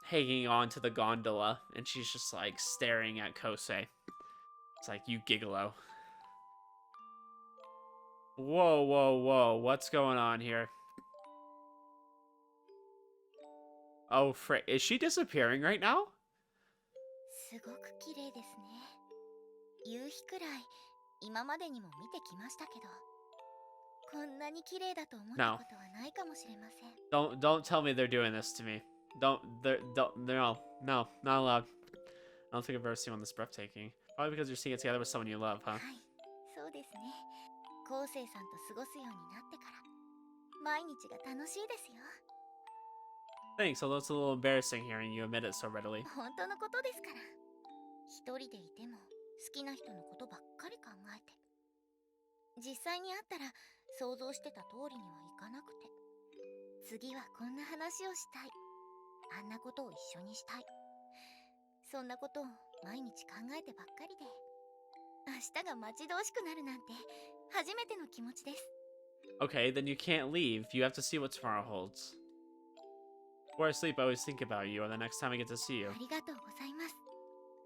[SPEAKER 1] hanging on to the gondola, and she's just, like, staring at Kousei. It's like, you gigolo. Whoa, whoa, whoa. What's going on here? Oh, frick. Is she disappearing right now?
[SPEAKER 2] すごく綺麗ですね。夕日くらい今までにも見てきましたけど、こんなに綺麗だと思ったことはないかもしれません。
[SPEAKER 1] Don't tell me they're doing this to me. No, not allowed. I don't think I've ever seen one this breathtaking. Probably because you're seeing it together with someone you love, huh?
[SPEAKER 2] はい、そうですね。昴生さんと過ごすようになってから毎日が楽しいですよ。
[SPEAKER 1] Thanks, although it's a little embarrassing hearing you admit it so readily.
[SPEAKER 2] 本当のことですから。一人でいても好きな人のことばっかり考えて、実際に会ったら想像してた通りにはいかなくて、次はこんな話をしたい、あんなことを一緒にしたい、そんなことを毎日考えてばっかりで、明日が待ち遠しくなるなんて初めての気持ちです。
[SPEAKER 1] Okay, then you can't leave. You have to see what tomorrow holds. Before I sleep, I always think about you, or the next time I get to see you.
[SPEAKER 2] ありがとうございます。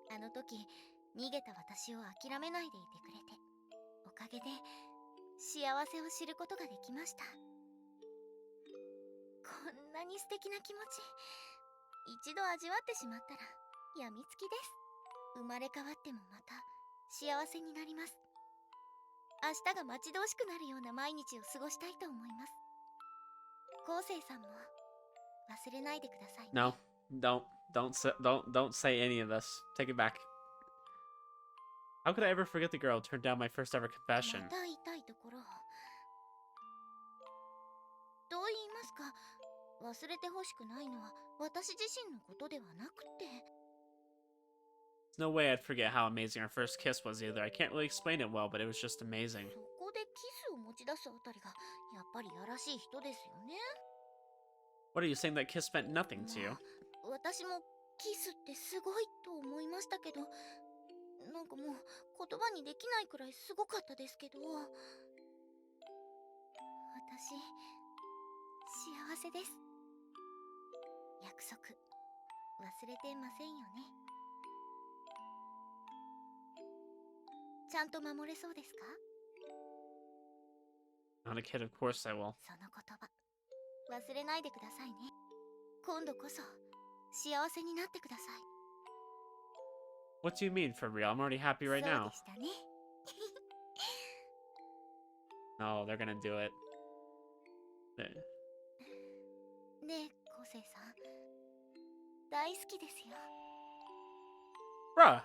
[SPEAKER 2] あの時逃げた私を諦めないでいてくれて、おかげで幸せを知ることができました。こんなに素敵な気持ち、一度味わってしまったらやみつきです。生まれ変わってもまた幸せになります。明日が待ち遠しくなるような毎日を過ごしたいと思います。昴生さんも忘れないでくださいね。
[SPEAKER 1] No, don't say any of this. Take it back. How could I ever forget the girl who turned down my first ever
[SPEAKER 2] ま
[SPEAKER 1] confession?
[SPEAKER 2] た言いたいところ。どう言いますか、忘れてほしくないのは私自身のことではなくて。
[SPEAKER 1] There's no way I'd forget how amazing our first kiss was either. I can't really explain it well, but it was just amazing.
[SPEAKER 2] そこでキスを持ち出すあたりがやっぱりやらしい人ですよね。
[SPEAKER 1] What are you saying, that kiss meant nothing to you?
[SPEAKER 2] 私もキスってすごいと思いましたけど、なんかもう言葉にできないくらいすごかったですけど、私幸せです。約束忘れてませんよね。ちゃんと守れそうですか？
[SPEAKER 1] Not a kid, of course I will.
[SPEAKER 2] その言葉忘れないでくださいね。今度こそ幸せになってください。
[SPEAKER 1] What do you mean, for real? I'm already happy right
[SPEAKER 2] そう
[SPEAKER 1] now.
[SPEAKER 2] でしたね。
[SPEAKER 1] No, they're gonna do it.
[SPEAKER 2] ねえ昴生さん、大好きですよ。
[SPEAKER 1] Bruh!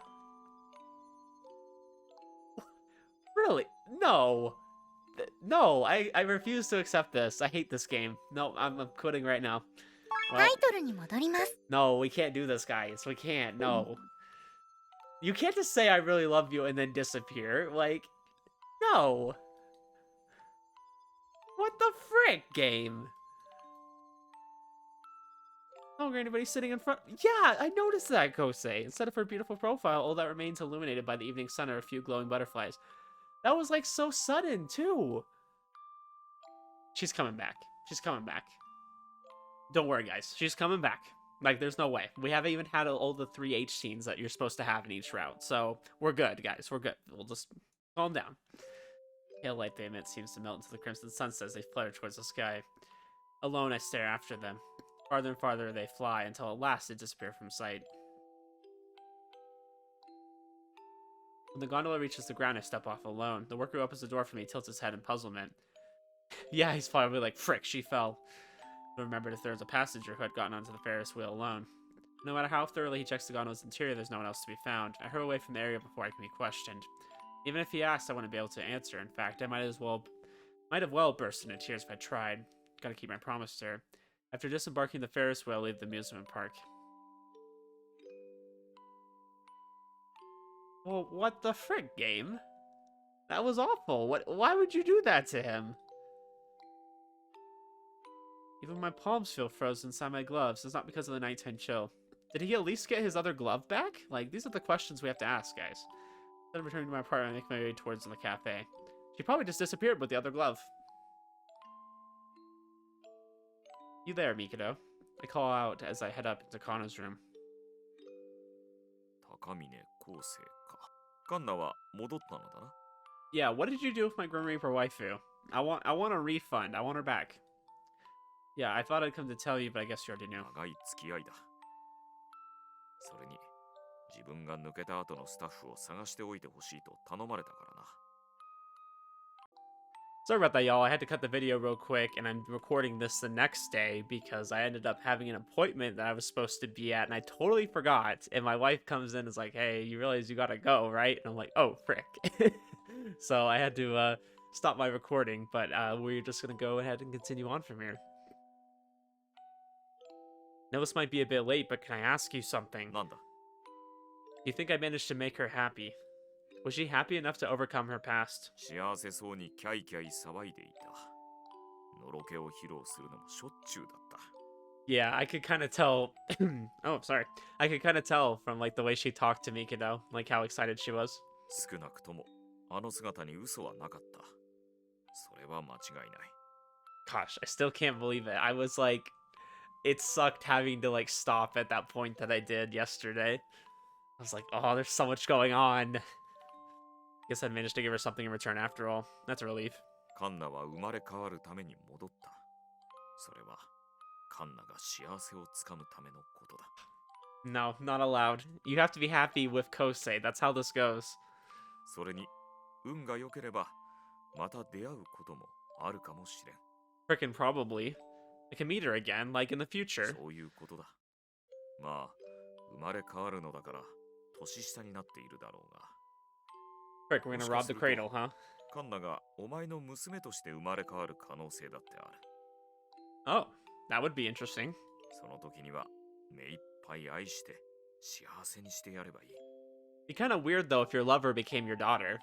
[SPEAKER 1] Really? No! No, I refuse to accept this. I hate this game. No, I'm quitting right now.
[SPEAKER 2] タ
[SPEAKER 1] Well,
[SPEAKER 2] イトルに戻ります。
[SPEAKER 1] no, we can't do this, guys. We can't. No. You can't just say I really love you and then disappear. Like, no. What the frick, game? No longer anybody sitting in front. Yeah, I noticed that, Kousei. Instead of her beautiful profile, all that remains illuminated by the evening sun are a few glowing butterflies. That was like so sudden, too. She's coming back. She's coming back. Don't worry, guys. She's coming back. Like, there's no way. We haven't even had all the 3H scenes that you're supposed to have in each route. So, we're good, guys. We're good. We'll just calm down. Pale light they emit seems to melt into the crimson sunset as they flutter towards the sky. Alone, I stare after them. Farther and farther they fly until at last they disappear from sight. When the gondola reaches the ground, I step off alone. The worker who opens the door for me tilts his head in puzzlement. Yeah, he's probably like, frick, she fell. I remembered if there was a passenger who had gotten onto the Ferris wheel alone. No matter how thoroughly he checks the gondola's interior, there's no one else to be found. I hurry away from the area before I can be questioned. Even if he asked, I wouldn't be able to answer. In fact, I might have well burst into tears if I tried. Gotta keep my promise to her. After disembarking the Ferris wheel, I leave the amusement park. Well, what the frick, game? That was awful. Why would you do that to him? Even my palms feel frozen inside my gloves. It's not because of the nighttime chill. Did he at least get his other glove back? Like, these are the questions we have to ask, guys. Instead of returning to my apartment, I make my way towards the cafe. She probably just disappeared with the other glove. You there, Mikado? I call out as I head up into Kanna's room.
[SPEAKER 3] 高峰昴生か。カンナは戻ったのだな。
[SPEAKER 1] Yeah, what did you do with my Grim Reaper waifu? I want a refund. I want her back. Yeah, I thought I'd come to tell you, but I guess you already knew.
[SPEAKER 3] 長い付き合いだ。それに、自分が抜けた後のスタッフを探しておいてほしいと頼まれたからな。
[SPEAKER 1] Sorry about that, y'all. I had to cut the video real quick, and I'm recording this the next day because I ended up having an appointment that I was supposed to be at, and I totally forgot. And my wife comes in and is like, hey, you realize you gotta go, right? And I'm like, oh, frick. So I had to stop my recording, but we're just gonna go ahead and continue on from here. Now, this might be a bit late, but can I ask you something?
[SPEAKER 3] なんだ
[SPEAKER 1] Do you think I managed to make her happy? Was she happy enough to overcome her past?
[SPEAKER 3] 幸せそうにキャイキャイ騒いでいた。のろけを披露するのもしょっちゅうだった。
[SPEAKER 1] Yeah, I could kind of tell. Oh, sorry. I could kind of tell from like the way she talked to Mikado, like how excited she was.
[SPEAKER 3] 少なくとも、あの姿に嘘はなかった。それは間違いない。
[SPEAKER 1] Gosh, I still can't believe it. I was like, it sucked having to like stop at that point that I did yesterday. I was like, oh, there's so much going on. Guess I managed to give her something in return after all. That's a relief.
[SPEAKER 3] カンナは生まれ変わるために戻った。それは、カンナが幸せをつかむためのことだ。
[SPEAKER 1] No, not allowed. You have to be happy with Kousei. That's how this goes.
[SPEAKER 3] それに、運が良ければ、また出会うこともあるかもしれん。
[SPEAKER 1] Frickin' probably. I can meet her again, like in the future.
[SPEAKER 3] そういうことだ。まあ、生まれ変わるのだから、年下になっているだろうが。
[SPEAKER 1] Frick, we're gonna rob the cradle, huh?
[SPEAKER 3] カンナがお前の娘として生まれ変わる可能性だってある。
[SPEAKER 1] Oh, that would be interesting.
[SPEAKER 3] その時には目いっぱい愛して幸せにしてやればいい。
[SPEAKER 1] Be kind of weird though if your lover became your daughter.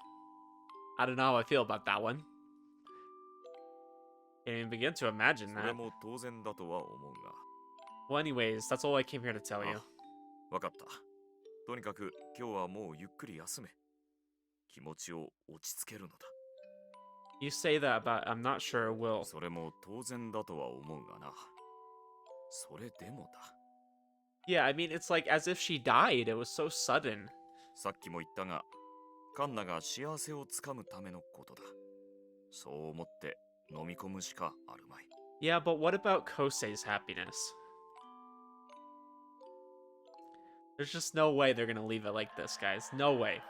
[SPEAKER 1] I don't know how I feel about that one. Can't even begin to imagine
[SPEAKER 3] それ
[SPEAKER 1] that.
[SPEAKER 3] も当然だとは思うが。
[SPEAKER 1] Well, anyways, that's all I came here to tell you.
[SPEAKER 3] わかった。とにかく今日はもうゆっくり休め。気持ちを落ち着けるのだ。
[SPEAKER 1] You say that, but I'm not sure it will.
[SPEAKER 3] それも当然だとは思うがな。それでもだ。
[SPEAKER 1] Yeah, I mean, it's like as if she died. It was so sudden.
[SPEAKER 3] さっきも言ったが、カンナが幸せをつかむためのことだ。そう思って飲み込むしかあるまい。
[SPEAKER 1] Yeah, but what about Kousei's happiness? There's just no way they're gonna leave it like this, guys. No way.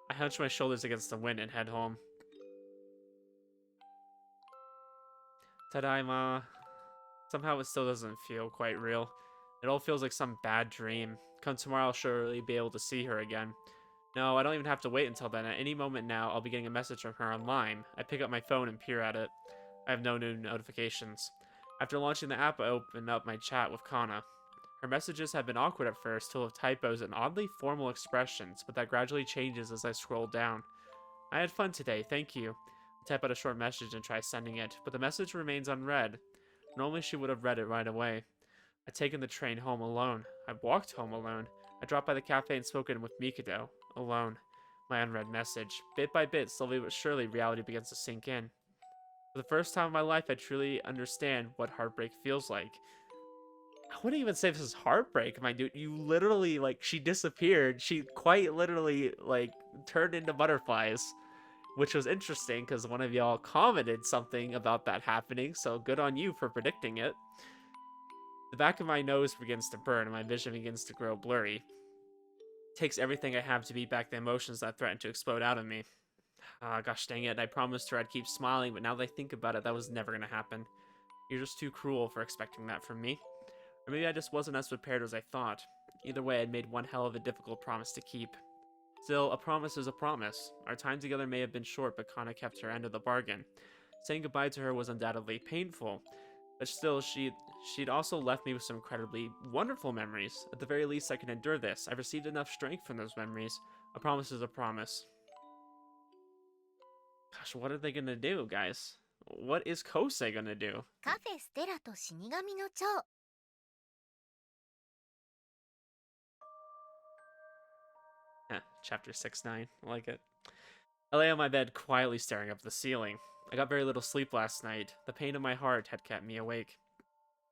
[SPEAKER 1] I hunch my shoulders against the wind and head home. Tadaima. Somehow it still doesn't feel quite real. It all feels like some bad dream. Come tomorrow, I'll surely be able to see her again. No, I don't even have to wait until then. At any moment now, I'll be getting a message from her online. I pick up my phone and peer at it. I have no new notifications. After launching the app, I open up my chat with Kanna. Her messages have been awkward at first, full of typos and oddly formal expressions, but that gradually changes as I scroll down. I had fun today, thank you. I type out a short message and try sending it, but the message remains unread. Normally she would have read it right away. I'd taken the train home alone. I walked home alone. I dropped by the cafe and spoken with Mikado. Alone. My unread message. Bit by bit, slowly but surely, reality begins to sink in. For the first time in my life, I truly understand what heartbreak feels like. I wouldn't even say this is heartbreak, my dude. You literally, like, she disappeared. She quite literally, like, turned into butterflies. Which was interesting, because one of y'all commented something about that happening, so good on you for predicting it. The back of my nose begins to burn, and my vision begins to grow blurry. It takes everything I have to beat back the emotions that threaten to explode out of me. Ah, gosh dang it, I promised her I'd keep smiling, but now that I think about it, that was never gonna happen. You're just too cruel for expecting that from me. Or maybe I just wasn't as prepared as I thought. Either way, I'd made one hell of a difficult promise to keep. Still, a promise is a promise. Our time together may have been short, but Kanna kept her end of the bargain. Saying goodbye to her was undoubtedly painful, but still, she'd also left me with some incredibly wonderful memories. At the very least, I can endure this. I've received enough strength from those memories. A promise is a promise. Gosh, what are they gonna do, guys? What is Kousei gonna do?
[SPEAKER 2] カフェステラと死神の蝶。
[SPEAKER 1] Chapter 6-9. I like it. I lay on my bed, quietly staring up at the ceiling. I got very little sleep last night. The pain in my heart had kept me awake.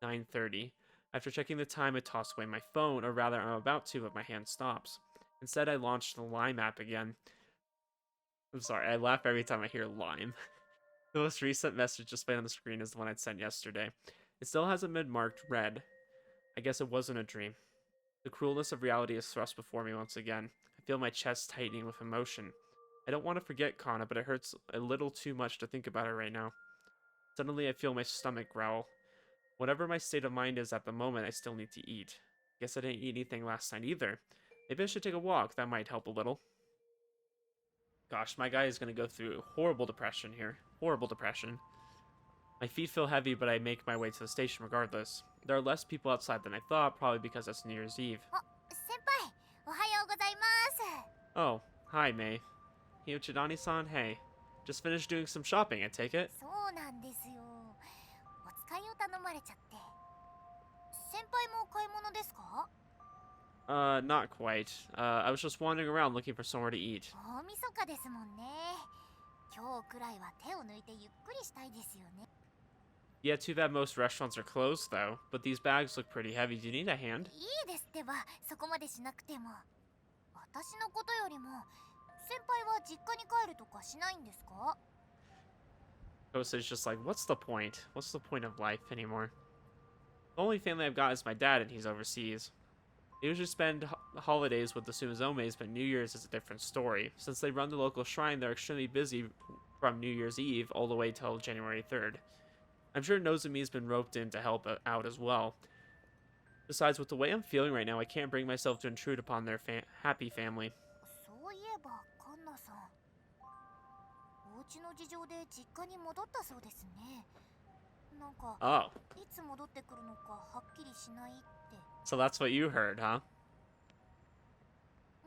[SPEAKER 1] 9:30. After checking the time, I tossed away my phone, or rather, I'm about to, but my hand stops. Instead, I launched the Lime app again. I'm sorry, I laugh every time I hear Lime. The most recent message displayed on the screen is the one I'd sent yesterday. It still hasn't been marked red. I guess it wasn't a dream. The cruelness of reality is thrust before me once again. I feel my chest tightening with emotion. I don't want to forget Kanna, but it hurts a little too much to think about her right now. Suddenly, I feel my stomach growl. Whatever my state of mind is at the moment, I still need to eat. Guess I didn't eat anything last night either. Maybe I should take a walk. That might help a little. Gosh, my guy is going to go through horrible depression here. Horrible depression. My feet feel heavy, but I make my way to the station regardless. There are less people outside than I thought, probably because it's New Year's Eve.
[SPEAKER 2] 先輩、おはようございます。
[SPEAKER 1] Oh, hi, May. Hiyochidani-san, hey. Just finished doing some shopping, I take it?
[SPEAKER 2] そうなんですよ。お使いを頼まれちゃって。先輩も買い物ですか？
[SPEAKER 1] Not quite. I was just wandering around looking for somewhere to eat.
[SPEAKER 2] 大晦日ですもんね。今日くらいは手を抜いてゆっくりしたいですよね。
[SPEAKER 1] Yeah, too bad most restaurants are closed, though. But these bags look pretty heavy. Do you need a hand?
[SPEAKER 2] いいですってば、そこまでしなくても。私のことよりも、先輩は実家に帰るとかしないんですか？
[SPEAKER 1] Kousei's just like, what's the point? What's the point of life anymore? The only family I've got is my dad, and he's overseas. I usually spend holidays with the Sumizomes, but New Year's is a different story. Since they run the local shrine, they're extremely busy from New Year's Eve all the way till January 3rd. I'm sure Nozomi's been roped in to help out as well. Besides, with the way I'm feeling right now, I can't bring myself to intrude upon their happy family.
[SPEAKER 2] そういえば、カンナさん。お家の事情で実家に戻ったそうですね。なんか、
[SPEAKER 1] Oh,
[SPEAKER 2] いつ戻ってくるのかはっきりしないって。
[SPEAKER 1] so that's what you heard, huh?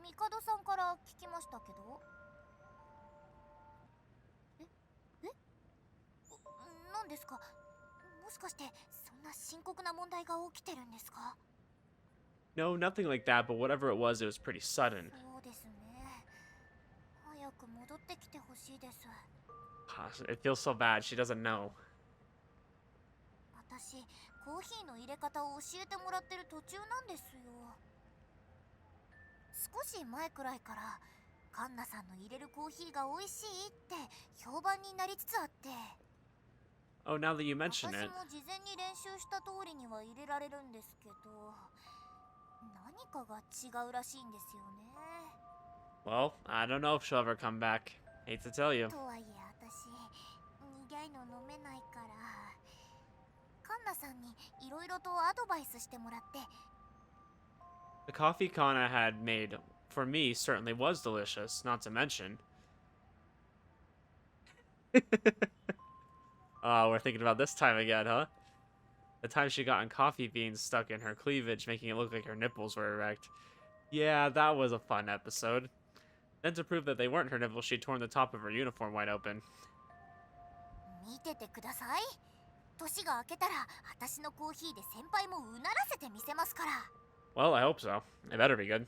[SPEAKER 2] 帝さんから聞きましたけど。何ですか？もしかしてそんな深刻な問題が起きてるんですか？
[SPEAKER 1] No, nothing like that, but whatever it was pretty sudden.
[SPEAKER 2] そうですね。早く戻ってきてほしいです。
[SPEAKER 1] Gosh, it feels so bad. She doesn't know.
[SPEAKER 2] 私、コーヒーの入れ方を教えてもらってる途中なんですよ。少し前くらいからカンナさんの入れるコーヒーが美味しいって評判になりつつあって。
[SPEAKER 1] Oh, now that you
[SPEAKER 2] 私
[SPEAKER 1] mention
[SPEAKER 2] も
[SPEAKER 1] it.
[SPEAKER 2] 事前に練習した通りには入れられるんですけど、何かが違うらしいんですよね。
[SPEAKER 1] Well, I don't know if she'll ever come back. Hate to tell you.
[SPEAKER 2] とはいえ私、苦いの飲めないから、カンナさんにいろいろとアドバイスしてもらって。
[SPEAKER 1] The coffee Kanna had made for me certainly was delicious, not to mention. Oh, we're thinking about this time again, huh? The time she got coffee beans stuck in her cleavage, making it look like her nipples were erect. Yeah, that was a fun episode. Then to prove that they weren't her nipples, she'd torn the top of her uniform wide open.
[SPEAKER 2] 見ててください。年が明けたら私のコーヒーで先輩もうならせてみせますから。
[SPEAKER 1] Well, I hope so. It better be good.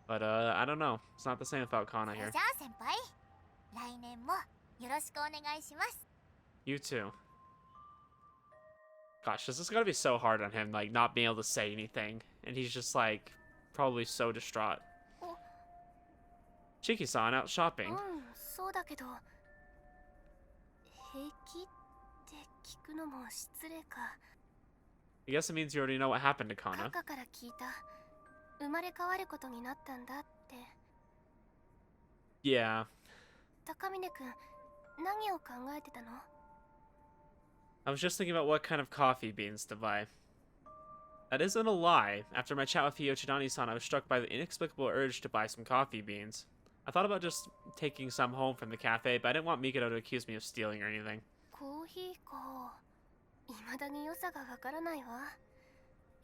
[SPEAKER 1] But, I don't know. It's not the same without Kanna
[SPEAKER 2] それ
[SPEAKER 1] here.
[SPEAKER 2] じゃあ先輩、来年もよろしくお願いします。
[SPEAKER 1] You too. Gosh, this is gonna be so hard on him, like, not being able to say anything. And he's just, like, probably so distraught.
[SPEAKER 2] Oh.
[SPEAKER 1] Chiki-san out shopping.
[SPEAKER 2] そうだけど、平気って聞くのも失礼か。
[SPEAKER 1] I guess it means you already know what happened to Kanna.
[SPEAKER 2] カから聞いた。生まれ変わることになったんだって。
[SPEAKER 1] Yeah.
[SPEAKER 2] 高峰くん、何を考えてたの？
[SPEAKER 1] I was just thinking about what kind of coffee beans to buy. That isn't a lie. After my chat with Hiyochidani-san, I was struck by the inexplicable urge to buy some coffee beans. I thought about just taking some home from the cafe, but I didn't want Mikado to accuse me of stealing or anything.
[SPEAKER 2] コーヒーか。未だに良さがわからないわ。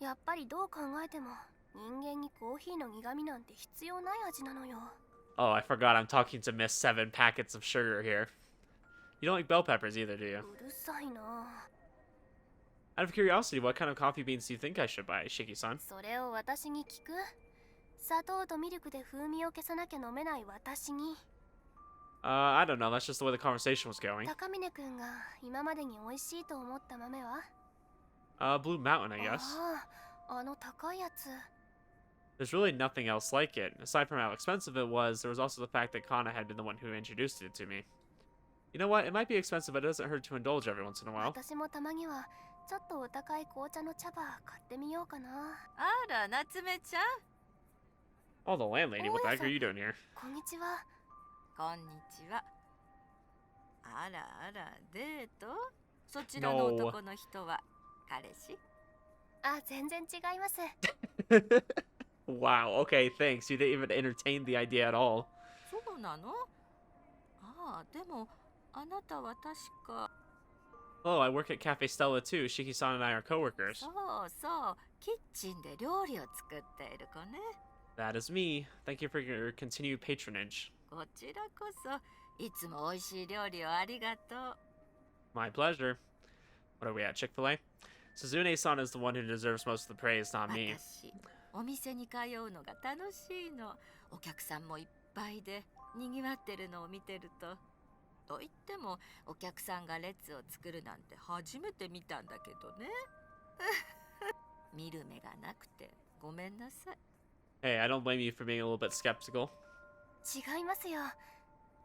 [SPEAKER 2] やっぱりどう考えても人間にコーヒーの苦味なんて必要ない味なのよ。
[SPEAKER 1] Oh, I forgot I'm talking to Miss 7 packets of sugar here. You don't like bell peppers either, do you?
[SPEAKER 2] うるさいな。
[SPEAKER 1] Out of curiosity, what kind of coffee beans do you think I should buy, Shiki-san?
[SPEAKER 2] それを私に聞く？砂糖とミルクで風味を消さなきゃ飲めない私に。
[SPEAKER 1] I don't know. That's just the way the conversation was going.
[SPEAKER 2] 高峰くんが今までに美味しいと思った豆は？
[SPEAKER 1] Blue Mountain, I guess.
[SPEAKER 2] ああ、あの高いやつ。
[SPEAKER 1] There's really nothing else like it. Aside from how expensive it was, there was also the fact that Kanna had been the one who introduced it to me. You know what? It might be expensive, but it doesn't hurt to indulge every once in a while.
[SPEAKER 2] 私もたまにはちょっとお高い紅茶の茶葉買ってみようかな。
[SPEAKER 4] あら、夏目ちゃん。
[SPEAKER 1] Oh, the landlady. What the heck are you doing here?
[SPEAKER 2] こんにちは。
[SPEAKER 4] こんにちは。あらあら、デート？そちらの男の人は彼氏？
[SPEAKER 2] あ、全然違います。
[SPEAKER 1] Wow, okay, thanks. You didn't even entertain the idea at all.
[SPEAKER 4] そうなの？ああ、でもあなたは確か。
[SPEAKER 1] Oh, I work at Cafe Stella too. Shiki-san and I are coworkers.
[SPEAKER 4] そうそう、キッチンで料理を作っている子ね。
[SPEAKER 1] That is me. Thank you for your continued patronage.
[SPEAKER 4] こちらこそいつも美味しい料理をありがとう。
[SPEAKER 1] My pleasure. What are we at? Chick-fil-A? Suzune-san is the one who deserves most of the praise, not me.
[SPEAKER 4] 私、お店に通うのが楽しいの。お客さんもいっぱいで賑わってるのを見てると。と言ってもお客さんが列を作るなんて初めて見たんだけどね。見る目がなくてごめんなさい。
[SPEAKER 1] Hey, I don't blame you for being a little bit skeptical.
[SPEAKER 2] 違いますよ。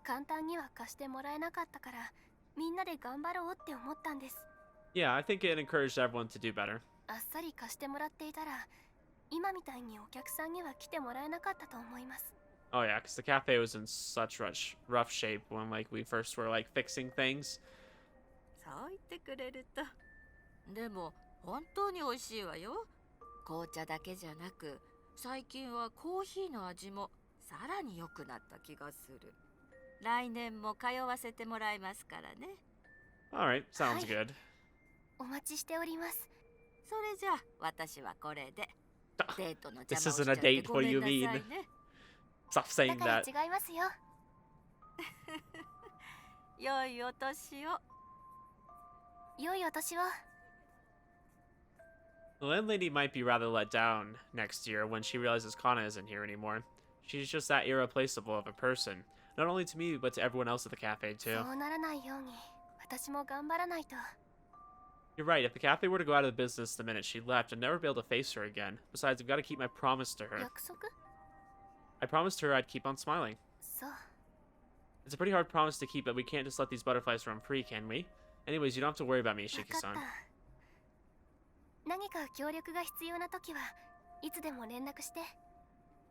[SPEAKER 2] 簡単には貸してもらえなかったからみんなで頑張ろうって思ったんです。
[SPEAKER 1] Yeah, I think it encouraged everyone to do better.
[SPEAKER 2] あっさり貸してもらっていたら今みたいにお客さんには来てもらえなかったと思います。
[SPEAKER 1] Oh yeah, because the cafe was in such rough shape when like we first were like fixing things.
[SPEAKER 4] そう言ってくれると。でも本当に美味しいわよ。紅茶だけじゃなく最近はコーヒーの味もさらに良くなった気がする。来年も通わせてもらいますからね。
[SPEAKER 1] All right, sounds good.
[SPEAKER 2] お待ちしております。
[SPEAKER 4] それじゃあ私はこれで。デートの邪
[SPEAKER 1] This
[SPEAKER 4] 魔をしち
[SPEAKER 1] isn't
[SPEAKER 4] ゃ
[SPEAKER 1] a
[SPEAKER 4] って
[SPEAKER 1] date
[SPEAKER 4] ご
[SPEAKER 1] for
[SPEAKER 4] めん
[SPEAKER 1] you
[SPEAKER 4] なさい
[SPEAKER 1] mean.
[SPEAKER 4] ね。
[SPEAKER 1] Stop
[SPEAKER 2] だ
[SPEAKER 1] saying
[SPEAKER 2] から
[SPEAKER 1] that.
[SPEAKER 2] 違いますよ。
[SPEAKER 4] 良いお年を。
[SPEAKER 2] 良いお年を。
[SPEAKER 1] The landlady might be rather let down next year when she realizes Kanna isn't here anymore. She's just that irreplaceable of a person, not only to me but to everyone else at the cafe
[SPEAKER 2] そ
[SPEAKER 1] too.
[SPEAKER 2] うならないように私も頑張らないと。
[SPEAKER 1] You're right, if the cafe were to go out of business the minute she left, I'd never be able to face her again. Besides, I've got to keep my promise to her.
[SPEAKER 2] 約束？
[SPEAKER 1] I promised her I'd keep on smiling.
[SPEAKER 2] そう。
[SPEAKER 1] It's a pretty hard promise to keep, but we can't just let these butterflies roam free, can we? Anyways, you don't have to worry about me,
[SPEAKER 2] 分かった。
[SPEAKER 1] Shiki-san.
[SPEAKER 2] 何か協力が必要な時はいつでも連絡して。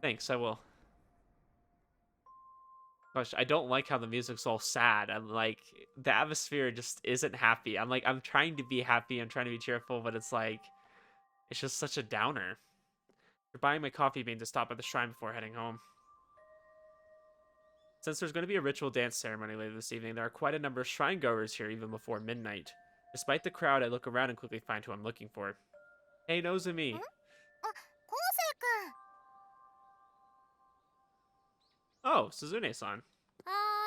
[SPEAKER 1] Thanks, I will. Gosh, I don't like how the music's all sad. I'm like, the atmosphere just isn't happy. I'm trying to be happy, I'm trying to be cheerful, but it's like, it's just such a downer. You're buying my coffee bean to stop at the shrine before heading home. Since there's going to be a ritual dance ceremony later this evening, there are quite a number of shrine goers here even before midnight. Despite the crowd, I look around and quickly find who I'm looking for. Hey, Nozomi.
[SPEAKER 2] あ、コウセイくん。
[SPEAKER 1] Oh, Suzune-san.
[SPEAKER 5] おー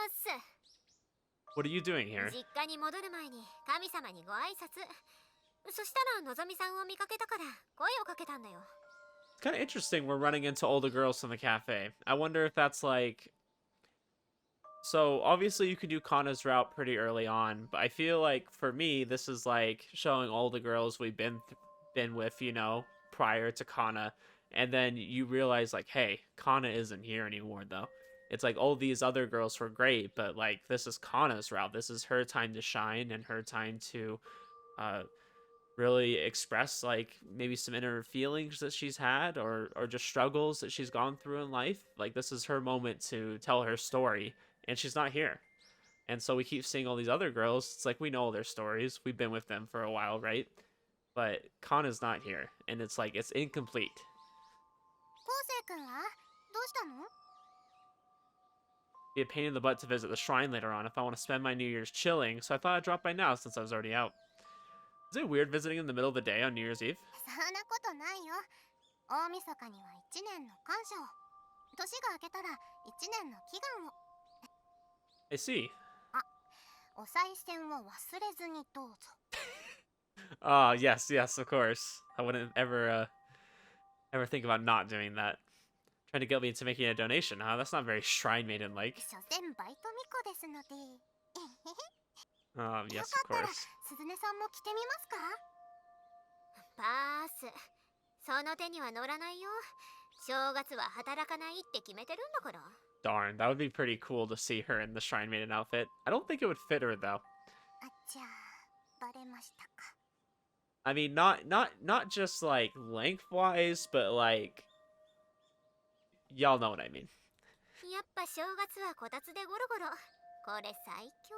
[SPEAKER 5] す。
[SPEAKER 1] What are you doing here?
[SPEAKER 5] 実家に戻る前に神様にご挨拶。そしたらのぞみさんを見かけたから声をかけたんだよ。
[SPEAKER 1] It's kind of interesting we're running into older girls from the cafe. I wonder if that's like... So, obviously you can do Kanna's route pretty early on, but I feel like, for me, this is like showing all the girls we've been with, you know, prior to Kanna, and then you realize, like, hey, Kanna isn't here anymore, though. It's like, all these other girls were great, but, like, this is Kanna's route. This is her time to shine and her time to, really express, like, maybe some inner feelings that she's had or just struggles that she's gone through in life. Like, this is her moment to tell her story, and she's not here. And so we keep seeing all these other girls. It's like, we know all their stories. We've been with them for a while, right? But Kanna's not here, and it's like, it's incomplete.
[SPEAKER 2] コウセイくんはどうしたの？
[SPEAKER 1] Be a pain in the butt to visit the shrine later on if I want to spend my New Year's chilling, so I thought I'd drop by now since I was already out. Is it weird visiting in the middle of the day on New Year's Eve?
[SPEAKER 2] そんなことないよ。大晦日には一年の感謝を。年が明けたら一年の祈願を。
[SPEAKER 1] I see.
[SPEAKER 2] お賽銭を忘れずにどうぞ。
[SPEAKER 1] Ah, yes, yes, of course. I wouldn't ever think about not doing that. Trying to guilt me into making a donation, huh? That's not very shrine maiden-like.
[SPEAKER 2] 所詮バイトミコですので。
[SPEAKER 1] Yes,
[SPEAKER 2] よ
[SPEAKER 1] of
[SPEAKER 2] かったら
[SPEAKER 1] course.
[SPEAKER 2] すずねさんも着てみますか？
[SPEAKER 5] パース。その手には乗らないよ。正月は働かないって決めてるんだから。
[SPEAKER 1] Darn, that would be pretty cool to see her in the Shrine Maiden outfit. I don't think it would fit her though.
[SPEAKER 2] あ、じゃあバレましたか。
[SPEAKER 1] I mean, not just like lengthwise, but like y'all know what I mean.
[SPEAKER 5] やっぱ正月はこたつでゴロゴロ。これ最強。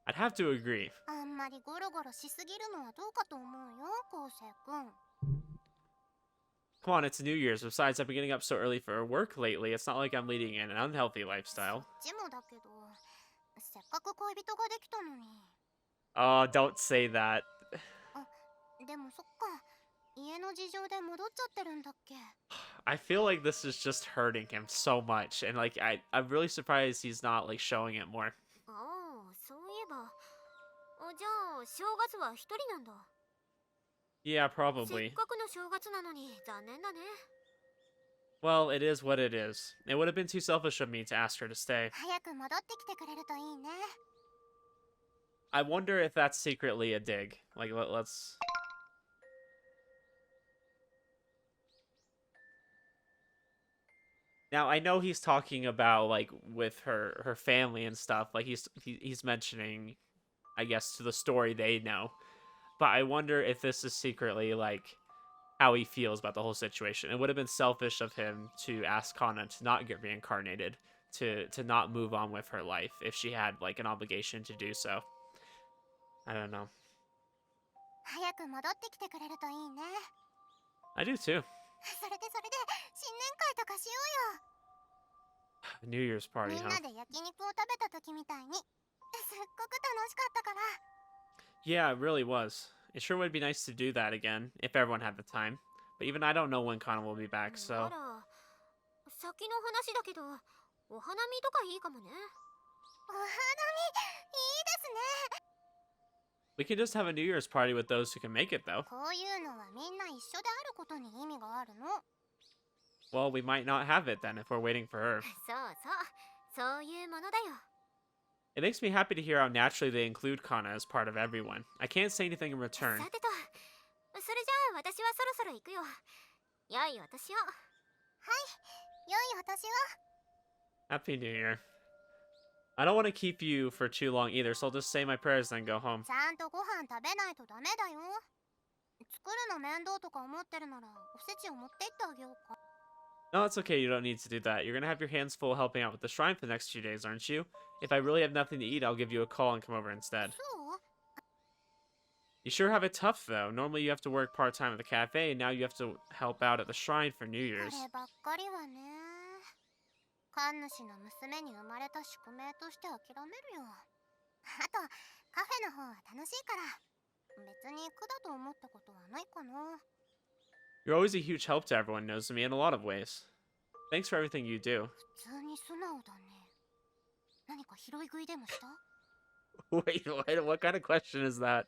[SPEAKER 1] I'd have to agree.
[SPEAKER 2] あんまりゴロゴロしすぎるのはどうかと思うよ、昴生くん。
[SPEAKER 1] Come on, it's New Year's. Besides, I've been getting up so early for work lately. It's not like I'm leading an unhealthy lifestyle.
[SPEAKER 2] ちもだけど、せっかく恋人ができたのに。
[SPEAKER 1] Oh, don't say that.
[SPEAKER 2] でもそっか、家の事情で戻っちゃってるんだっけ。
[SPEAKER 1] I feel like this is just hurting him so much, and like I'm really surprised he's not like showing it more.
[SPEAKER 5] ああ、そういえば。じゃあ正月は一人なんだ。
[SPEAKER 1] Yeah,
[SPEAKER 5] せ
[SPEAKER 1] probably.
[SPEAKER 5] っかくの正月なのに残念だね。
[SPEAKER 1] Well, it is what it is. It would have been too selfish of me to ask her to stay.
[SPEAKER 2] 早く戻ってきてくれるといいね。
[SPEAKER 1] I wonder if that's secretly a dig. Like, let's... Now, I know he's talking about, like, with her family and stuff. Like, he's mentioning, I guess, to the story they know. But I wonder if this is secretly, like, how he feels about the whole situation. It would have been selfish of him to ask Kanna to not get reincarnated, to not move on with her life if she had, like, an obligation to do so. I don't know.
[SPEAKER 2] 早く戻ってきてくれるといいね。
[SPEAKER 1] I do too.
[SPEAKER 2] それで新年会とかしよ
[SPEAKER 1] New Year's
[SPEAKER 2] う
[SPEAKER 1] party,
[SPEAKER 2] よ。みん
[SPEAKER 1] huh?
[SPEAKER 2] なで焼肉を食べた時みたいに。すっごく楽しかったから。
[SPEAKER 1] Yeah, it really was. It sure would be nice to do that again, if everyone had the time. But even I don't know when Kanna will be back,
[SPEAKER 5] あ
[SPEAKER 1] so...
[SPEAKER 5] ら、先の話だけど、お花見とかいいかもね。
[SPEAKER 2] お花見、いいですね。
[SPEAKER 1] We can just have a New Year's party with those who can make it, though.
[SPEAKER 2] こういうのはみんな一緒であることに意味があるの。
[SPEAKER 1] Well, we might not have it then if we're waiting for her.
[SPEAKER 5] そうそう、そういうものだよ。
[SPEAKER 1] It makes me happy to hear how naturally they include Kanna as part of everyone. I can't say anything in return.
[SPEAKER 5] さてと、それじゃあ私はそろそろ行くよ。良いお年を。
[SPEAKER 2] はい、良いお年を。
[SPEAKER 1] Happy New Year. I don't want to keep you for too long either, so I'll just say my prayers and then go home.
[SPEAKER 2] ちゃんとご飯食べないとダメだよ。作るの面倒とか思ってるならおせちを持って行ってあげようか。
[SPEAKER 1] No, it's okay. You don't need to do that. You're going to have your hands full helping out with the shrine for the next few days, aren't you? If I really have nothing to eat, I'll give you a call and come over instead.
[SPEAKER 2] そう？
[SPEAKER 1] You sure have it tough, though. Normally you have to work part-time at the cafe, and now you have to help out at the shrine for New
[SPEAKER 2] こ
[SPEAKER 1] Year's.
[SPEAKER 2] ればっかりはね。神主の娘に生まれた宿命として諦めるよ。あと、カフェの方は楽しいから。別に苦だと思ったことはないかな。
[SPEAKER 1] You're always a huge help to everyone who knows me in a lot of ways. Thanks for everything you do.
[SPEAKER 2] 普通に素直だね。何か拾い食いでもした？
[SPEAKER 1] Wait, what kind of question is that?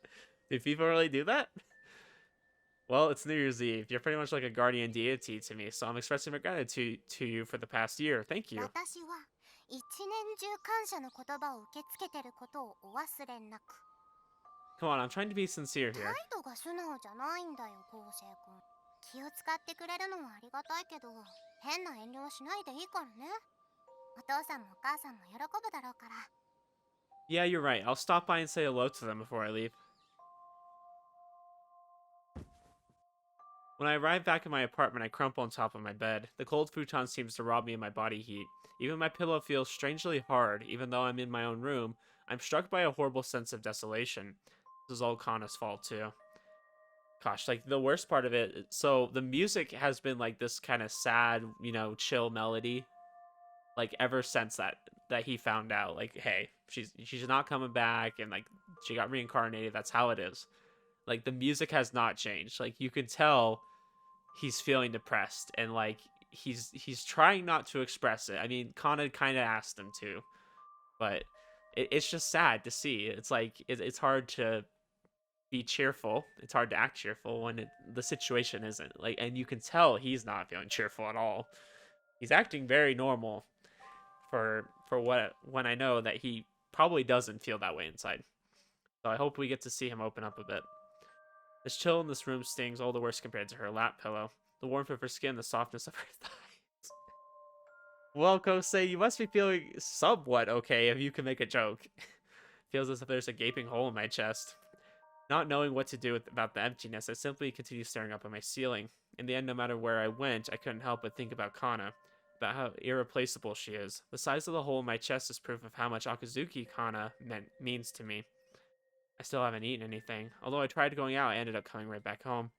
[SPEAKER 1] Do people really do that? Well, it's New Year's Eve. You're pretty much like a guardian deity to me, so I'm expressing my gratitude to you for the past year. Thank you.
[SPEAKER 2] 私は一年中感謝の言葉を受け付けてることをお忘れなく。
[SPEAKER 1] Come on, I'm trying to be sincere
[SPEAKER 2] 態
[SPEAKER 1] here.
[SPEAKER 2] 度が素直じゃないんだよ、昴生君。気を使ってくれるのはありがたいけど、変な遠慮はしないでいいからね。お父さんもお母さんも喜ぶだろうから。
[SPEAKER 1] Yeah, you're right. I'll stop by and say hello to them before I leave. When I arrive back in my apartment, I crumple on top of my bed. The cold futon seems to rob me of my body heat. Even my pillow feels strangely hard, even though I'm in my own room. I'm struck by a horrible sense of desolation. This is all Kanna's fault, too. Gosh, like, the worst part of it... So, the music has been, like, this kind of sad, you know, chill melody. Like, ever since that he found out, like, hey, she's not coming back, and, like, she got reincarnated, that's how it is. Like, the music has not changed. Like, you can tell he's feeling depressed, and, like, he's trying not to express it. I mean, Kanna kind of asked him to, but it's just sad to see. It's like, it's hard to be cheerful. It's hard to act cheerful when the situation isn't. Like, and you can tell he's not feeling cheerful at all. He's acting very normal for when I know that he probably doesn't feel that way inside. So I hope we get to see him open up a bit. This chill in this room stings all the worse compared to her lap pillow. The warmth of her skin, the softness of her thighs. Well, Kousei, you must be feeling somewhat okay if you can make a joke. Feels as if there's a gaping hole in my chest. Not knowing what to do about the emptiness, I simply continued staring up at my ceiling. In the end, no matter where I went, I couldn't help but think about Kanna, about how irreplaceable she is. The size of the hole in my chest is proof of how much Akazuki Kanna means to me. I still haven't eaten anything. Although I tried going out, I ended up coming right back home.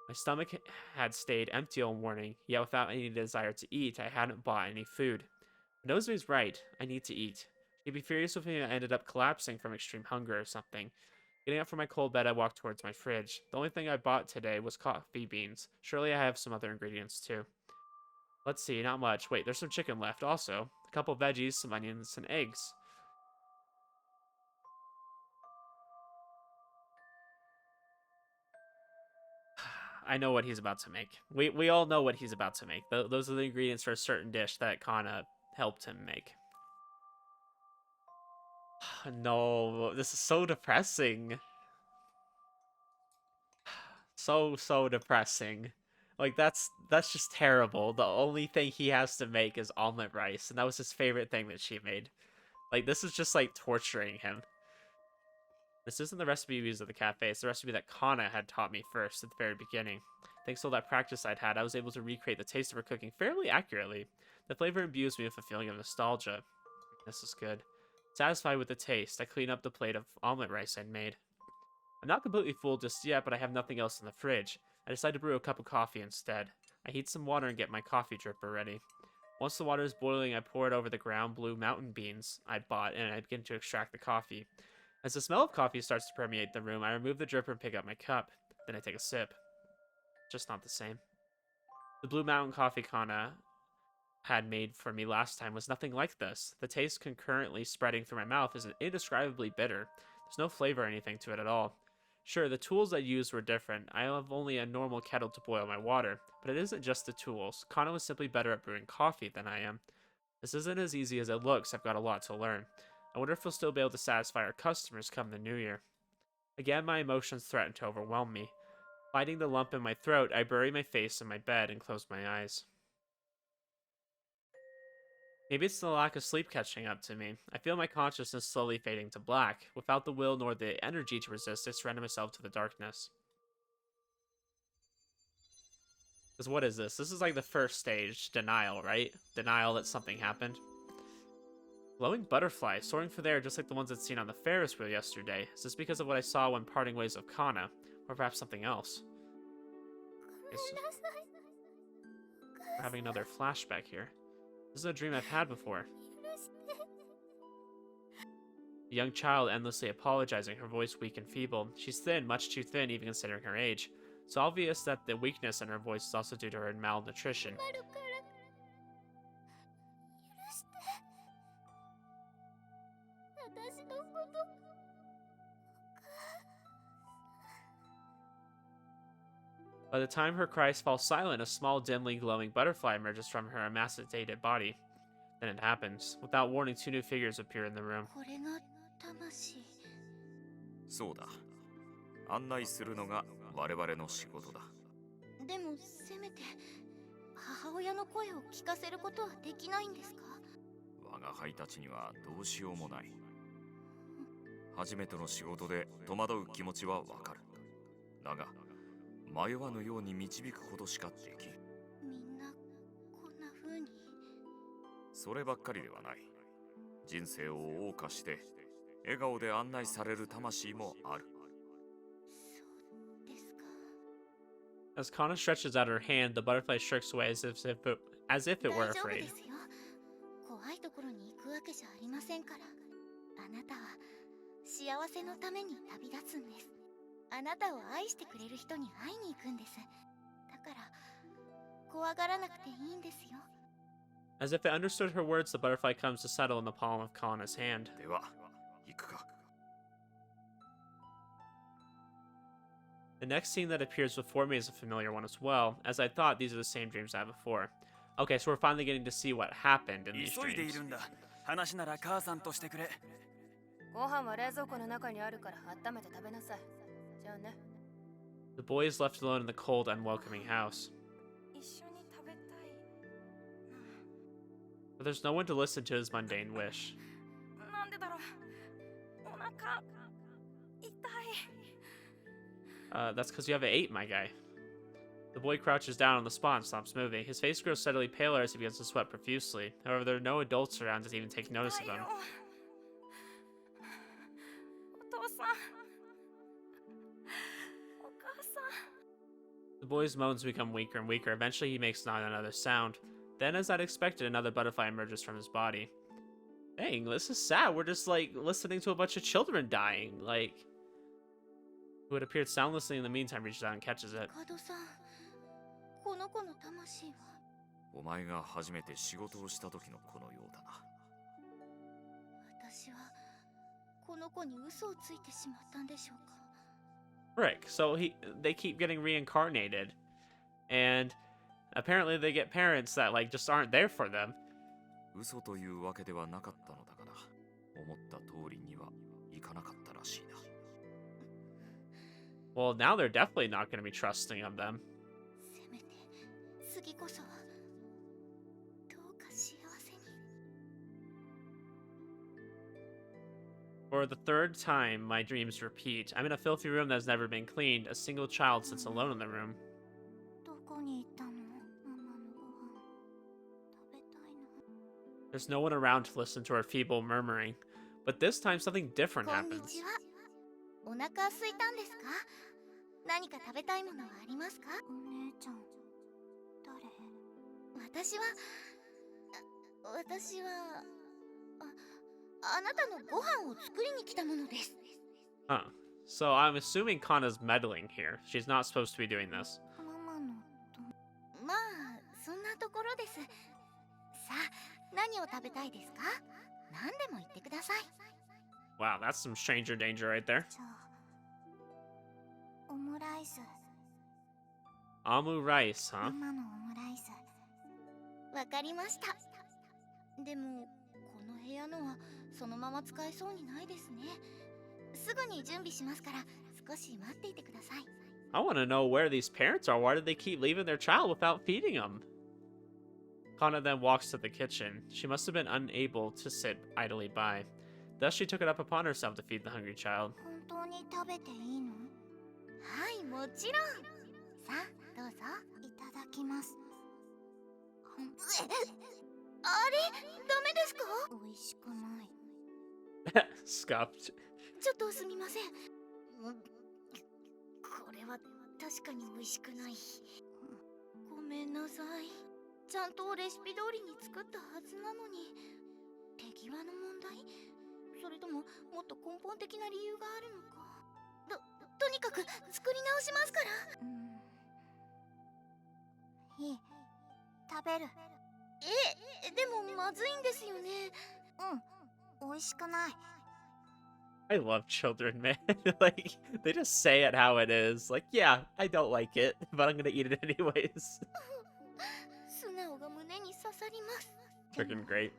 [SPEAKER 1] My stomach had stayed empty all morning, yet without any desire to eat, I hadn't bought any food. Nozomi's right. I need to eat. She'd be furious with me if I ended up collapsing from extreme hunger or something. Getting up from my cold bed, I walked towards my fridge. The only thing I bought today was coffee beans. Surely I have some other ingredients too. Let's see, not much. Wait, there's some chicken left also. A couple veggies, some onions, and eggs. I know what he's about to make. We all know what he's about to make. Those are the ingredients for a certain dish that Kanna helped him make. No, this is so depressing. So depressing. Like that's just terrible. The only thing he has to make is omelet rice, and that was his favorite thing that she made. Like this is just like torturing him. This isn't the recipe we used at the cafe. It's the recipe that Kanna had taught me first at the very beginning. Thanks to all that practice I'd had, I was able to recreate the taste of her cooking fairly accurately. The flavor imbues me with a feeling of nostalgia. This is good. Satisfied with the taste, I clean up the plate of omelet rice I'd made. I'm not completely full just yet, but I have nothing else in the fridge. I decide to brew a cup of coffee instead. I heat some water and get my coffee dripper ready. Once the water is boiling, I pour it over the ground blue mountain beans I'd bought, and I begin to extract the coffee. As the smell of coffee starts to permeate the room, I remove the dripper and pick up my cup. Then I take a sip. Just not the same. The Blue Mountain coffee Kanna had made for me last time was nothing like this. The taste concurrently spreading through my mouth is indescribably bitter. There's no flavor or anything to it at all. Sure, the tools I used were different. I have only a normal kettle to boil my water, but it isn't just the tools. Kanna was simply better at brewing coffee than I am. This isn't as easy as it looks. I've got a lot to learn. I wonder if we'll still be able to satisfy our customers come the new year. Again, my emotions threaten to overwhelm me. Fighting the lump in my throat, I bury my face in my bed and close my eyes. Maybe it's the lack of sleep catching up to me. I feel my consciousness slowly fading to black. Without the will nor the energy to resist, I surrender myself to the darkness. Because what is this? This is like the first stage, denial, right? Denial that something happened. Glowing butterfly, soaring through the air just like the ones I'd seen on the Ferris wheel yesterday. Is this because of what I saw when parting ways with Kanna? Or perhaps something else? We're having another flashback here. This is a dream I've had before. A young child endlessly apologizing, her voice weak and feeble. She's thin, much too thin even considering her age. It's obvious that the weakness in her voice is also due to her malnutrition. By the time her cries fall silent, a small, dimly glowing butterfly emerges from her emaciated body. Then it happens. Without warning, two new figures appear in the room.
[SPEAKER 3] そうだ。案内するのが我々の仕事だ。
[SPEAKER 2] でもせめて母親の声を聞かせることはできないんですか？
[SPEAKER 3] 我が輩たちにはどうしようもない。初めての仕事で戸惑う気持ちはわかる。だが迷わぬように導くことしかできん。
[SPEAKER 2] みんなこんな風に。
[SPEAKER 3] そればっかりではない。人生を謳歌して笑顔で案内される魂もある。
[SPEAKER 2] そうですか。
[SPEAKER 1] As Kanna stretches out her hand, the butterfly shrinks away as if it were
[SPEAKER 2] 大丈夫
[SPEAKER 1] afraid.
[SPEAKER 2] ですよ。怖いところに行くわけじゃありませんから。あなたは幸せのために旅立つんです。あなたを愛してくれる人に会いに行くんです。だから怖がらなくていいんですよ。
[SPEAKER 1] As if it understood her words, the butterfly comes to settle in the palm of Kanna's hand.
[SPEAKER 3] では行くか。
[SPEAKER 1] The next scene that appears before me is a familiar one as well. As I thought, these are the same dreams I had before. Okay, so we're finally getting to see what happened in these
[SPEAKER 6] 急いでい
[SPEAKER 1] dreams.
[SPEAKER 6] るんだ。話なら母さんとしてくれ。
[SPEAKER 7] ご飯は冷蔵庫の中にあるから温めて食べなさい。じゃあね。
[SPEAKER 1] The boy is left alone in the cold, unwelcoming house.
[SPEAKER 7] 一緒に食べたい
[SPEAKER 1] But there's no one to listen to his mundane wish.
[SPEAKER 7] なんでだろうお腹痛い
[SPEAKER 1] That's because you haven't ate, my guy. The boy crouches down on the spot and stops moving. His face grows steadily paler as he begins to sweat profusely. However, there are no adults around to even take notice of him.
[SPEAKER 7] お父さんお母さん
[SPEAKER 1] The boy's moans become weaker and weaker. Eventually, he makes not another sound. Then, as I'd expected, another butterfly emerges from his body. Dang, this is sad. We're just, like, listening to a bunch of children dying. Like, who had appeared soundlessly in the meantime reaches out and catches it.
[SPEAKER 2] カドさん、この子の魂は。
[SPEAKER 3] お前が初めて仕事をした時の子のようだな。
[SPEAKER 2] 私はこの子に嘘をついてしまったんでしょうか。
[SPEAKER 1] Frick. So they keep getting reincarnated. And apparently they get parents that, like, just aren't there for them.
[SPEAKER 3] 嘘というわけではなかったのだがな。思った通りにはいかなかったらしいな。
[SPEAKER 1] Well, now they're definitely not going to be trusting of them.
[SPEAKER 2] せめて次こそはどうか幸せに。
[SPEAKER 1] For the third time, my dreams repeat. I'm in a filthy room that has never been cleaned. A single child sits alone in the room.
[SPEAKER 2] どこに行ったの？ママのご飯食べたいの。
[SPEAKER 1] There's no one around to listen to her feeble murmuring. But this time, something different
[SPEAKER 2] こんに
[SPEAKER 1] happens.
[SPEAKER 2] ちは。お腹空いたんですか？何か食べたいものはありますか？お姉ちゃん、誰？私はあなたのご飯を作りに来たものです。
[SPEAKER 1] Huh. So I'm assuming Kanna's meddling here. She's not supposed to be doing this.
[SPEAKER 2] ママのと。まあ、そんなところです。さあ、何を食べたいですか？何でも言ってください。
[SPEAKER 1] Wow, that's some stranger danger right there.
[SPEAKER 2] じゃあ、オムライス。
[SPEAKER 1] Amu rice, huh?
[SPEAKER 2] ママのオムライス。わかりました。でも、この部屋のはそのまま使えそうにないですね。すぐに準備しますから、少し待っていてください。
[SPEAKER 1] I want to know where these parents are. Why did they keep leaving their child without feeding him? Kanna then walks to the kitchen. She must have been unable to sit idly by. Thus, she took it up upon herself to feed the hungry child.
[SPEAKER 2] 本当に食べていいの？はい、もちろん。さあ、どうぞ。いただきます。あれ、ダメですか？美味しくない。
[SPEAKER 1] Scuffed.
[SPEAKER 2] ちょっとすみません。これは確かに美味しくない。ごめんなさい。ちゃんとレシピ通りに作ったはずなのに。手際の問題？それとももっと根本的な理由があるのか。とにかく作り直しますから。いい。食べる。でもまずいんですよね。美味しくない。
[SPEAKER 1] I love children, man. Like, they just say it how it is. Like, yeah, I don't like it, but I'm gonna eat it anyways.
[SPEAKER 2] 素直が胸に刺さります。
[SPEAKER 1] Freaking great.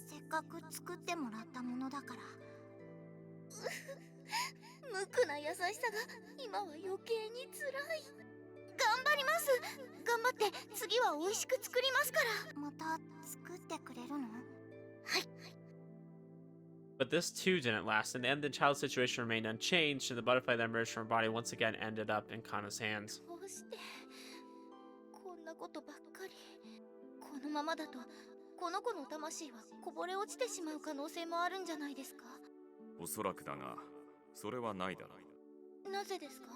[SPEAKER 2] せっかく作ってもらったものだから。無垢な優しさが今は余計に辛い。頑張ります。頑張って次は美味しく作りますから。また作ってくれるの？はい。
[SPEAKER 1] But this too didn't last. In the end, the child's situation remained unchanged, and the butterfly that emerged from her body once again ended up in Kanna's hands.
[SPEAKER 2] どうしてこんなことばっかり。このままだとこの子の魂はこぼれ落ちてしまう可能性もあるんじゃないですか？
[SPEAKER 3] おそらくだが、それはないだろう。
[SPEAKER 2] なぜですか？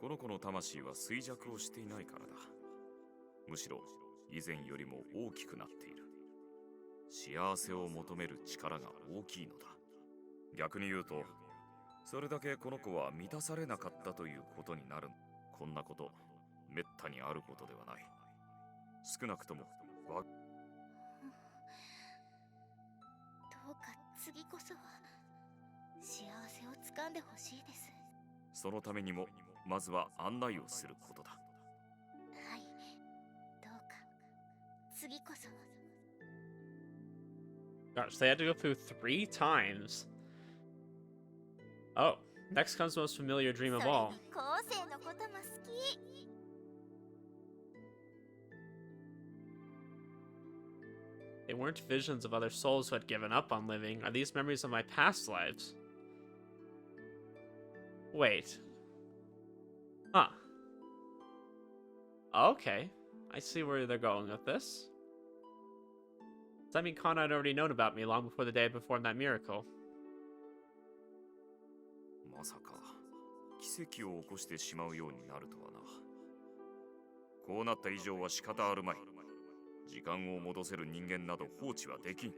[SPEAKER 3] この子の魂は衰弱をしていないからだ。むしろ以前よりも大きくなっている。幸せを求める力が大きいのだ。逆に言うと、それだけこの子は満たされなかったということになる。こんなこと、めったにあることではない。少なくともどうか次こそは幸せをつかんでほしいです。そのためにもまずは案内をすることだ。はい、どうか次こそは。
[SPEAKER 1] Gosh, they had to go through 3 times. Oh, next comes the most familiar dream of all.
[SPEAKER 2] コウセイのことも好き。
[SPEAKER 1] They weren't visions of other souls who had given up on living. Are these memories of my past lives? Wait. Huh. Okay. I see where they're going with this. Does that mean Kanna had already known about me long before the day I performed that miracle?
[SPEAKER 3] まさか奇跡を起こしてしまうようになるとはな。こうなった以上は仕方あるまい。時間を戻せる人間など放置はできん。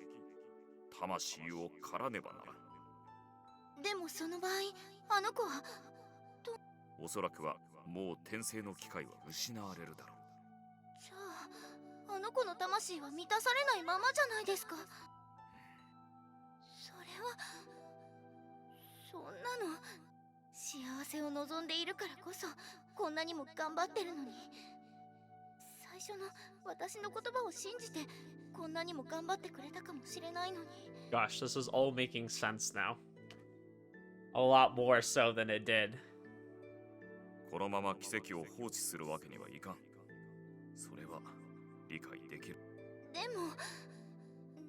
[SPEAKER 3] 魂を狩らねばならん。
[SPEAKER 2] でもその場合、あの子は
[SPEAKER 3] おそらくはもう転生の機会は失われるだろう。
[SPEAKER 2] じゃあ、あの子の魂は満たされないままじゃないですか。それはそんなの幸せを望んでいるからこそこんなにも頑張ってるのに、最初の私の言葉を信じてこんなにも頑張ってくれたかもしれないのに。
[SPEAKER 1] Gosh, this is all making sense now. A lot more so than it did.
[SPEAKER 3] このまま奇跡を放置するわけにはいかん。それは理解できる。
[SPEAKER 2] でも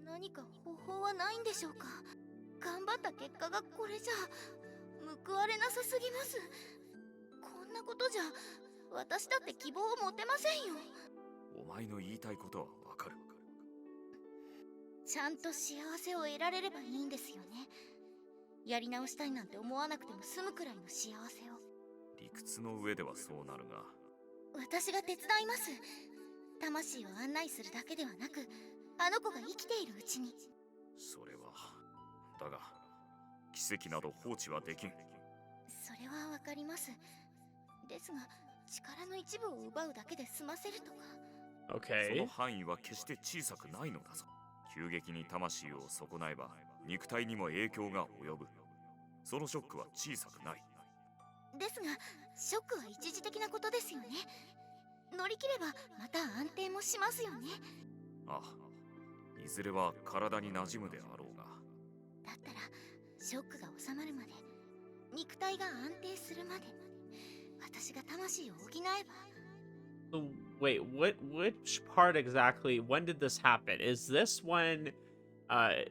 [SPEAKER 2] 何か方法はないんでしょうか。頑張った結果がこれじゃ報われなさすぎます。こんなことじゃ私だって希望を持てませんよ。
[SPEAKER 3] お前の言いたいことはわかる。
[SPEAKER 2] ちゃんと幸せを得られればいいんですよね。やり直したいなんて思わなくても済むくらいの幸せを。
[SPEAKER 3] 理屈の上ではそうなるが、
[SPEAKER 2] 私が手伝います。魂を案内するだけではなく、あの子が生きているうちに。
[SPEAKER 3] それはだが奇跡など放置はできん。
[SPEAKER 2] それはわかります。ですが力の一部を奪うだけで済ませるとか。
[SPEAKER 3] そ
[SPEAKER 1] Okay.
[SPEAKER 3] の範囲は決して小さくないのだぞ。急激に魂を損なえば肉体にも影響が及ぶ。そのショックは小さくない。
[SPEAKER 2] ですがショックは一時的なことですよね。乗り切ればまた安定もしますよね。
[SPEAKER 3] ああ、いずれは体に馴染むであろうが。
[SPEAKER 2] だったらショックが収まるまで、肉体が安定するまで、私が魂を補えば。
[SPEAKER 1] So, wait, which part exactly? When did this happen? Is this when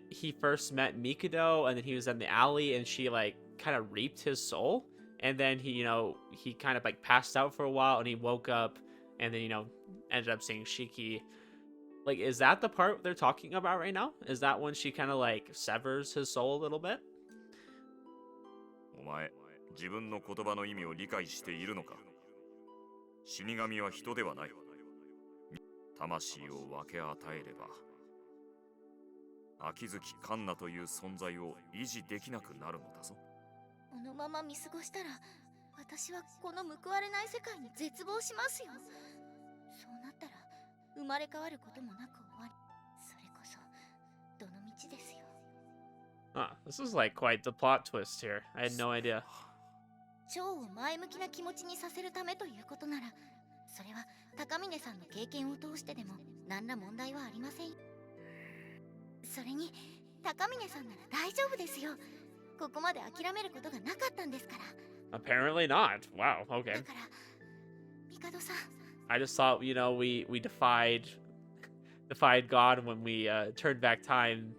[SPEAKER 1] he first met Mikado and then he was in the alley and she like kind of reaped his soul? And then he kind of like passed out for a while and he woke up and then ended up seeing Shiki. Like, is that the part they're talking about right now? Is that when she kind of like severs his soul a little bit?
[SPEAKER 3] お前、自分の言葉の意味を理解しているのか。死神は人ではない。魂を分け与えれば、秋月カンナという存在を維持できなくなるのだぞ。
[SPEAKER 2] このまま見過ごしたら私はこの報われない世界に絶望しますよ。そうなったら生まれ変わることもなく終わり、それこそどの道ですよ。
[SPEAKER 1] Huh, this is like quite the plot twist here. I had no idea.
[SPEAKER 2] 蝶を前向きな気持ちにさせるためということなら、それは高峰さんの経験を通してでも何ら問題はありません。それに高峰さんなら大丈夫ですよ。ここまで諦めることがなかったんですから。
[SPEAKER 1] Apparently not. Wow,
[SPEAKER 2] だ
[SPEAKER 1] okay.
[SPEAKER 2] から帝さん、
[SPEAKER 1] I just thought, we defied God when we turned back time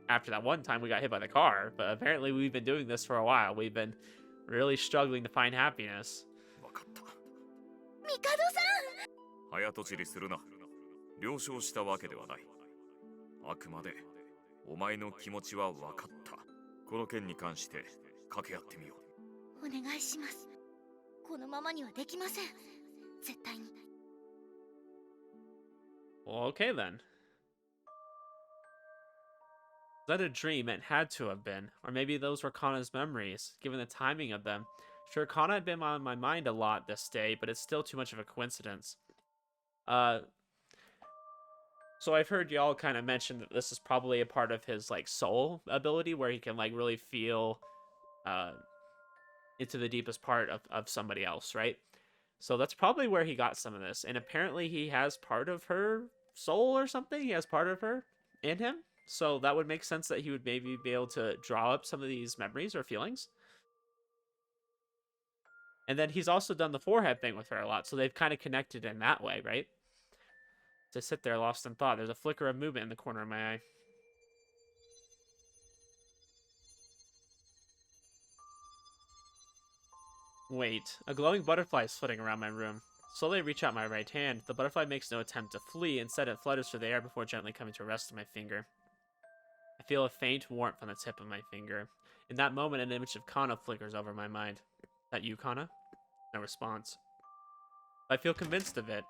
[SPEAKER 1] after that one time we got hit by the car. But apparently we've been doing this for a while. We've been really struggling to find happiness.
[SPEAKER 3] わかった。
[SPEAKER 2] 帝さん。
[SPEAKER 3] 早とちりするな。了承したわけではない。あくまでお前の気持ちは分かった。この件に関して掛け合ってみよう。
[SPEAKER 2] お願いします。このままにはできません。絶対に。
[SPEAKER 1] Well, okay then. Was that a dream? It had to have been. Or maybe those were Kanna's memories, given the timing of them. Sure, Kanna had been on my mind a lot this day, but it's still too much of a coincidence. So I've heard y'all kind of mention that this is probably a part of his, like, soul ability, where he can, like, really feel, into the deepest part of somebody else, right? So that's probably where he got some of this. And apparently he has part of her soul or something. He has part of her in him. So that would make sense that he would maybe be able to draw up some of these memories or feelings. And then he's also done the forehead thing with her a lot. So they've kind of connected in that way, right? To sit there lost in thought, there's a flicker of movement in the corner of my eye. Wait, a glowing butterfly is flitting around my room. Slowly I reach out my right hand. The butterfly makes no attempt to flee. Instead, it flutters through the air before gently coming to rest on my finger. I feel a faint warmth on the tip of my finger. In that moment, an image of Kanna flickers over my mind. That you, Kanna? No response. I feel convinced of it.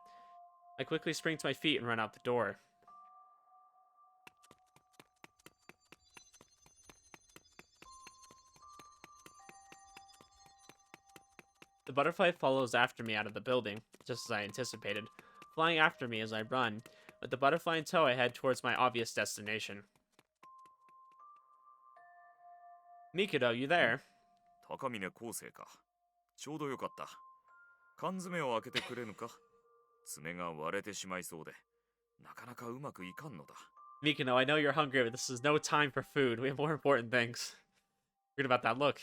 [SPEAKER 1] I quickly spring to my feet and run out the door. The butterfly follows after me out of the building, just as I anticipated, flying after me as I run. With the butterfly in tow, I head towards my obvious destination. Mikado, you there?
[SPEAKER 3] 高峰昴生か。ちょうどよかった。缶詰を開けてくれぬか。爪が割れてしまいそうで、なかなかうまくいかんのだ。
[SPEAKER 1] Mikado, I know you're hungry, but this is no time for food. We have more important things. Forget about that look.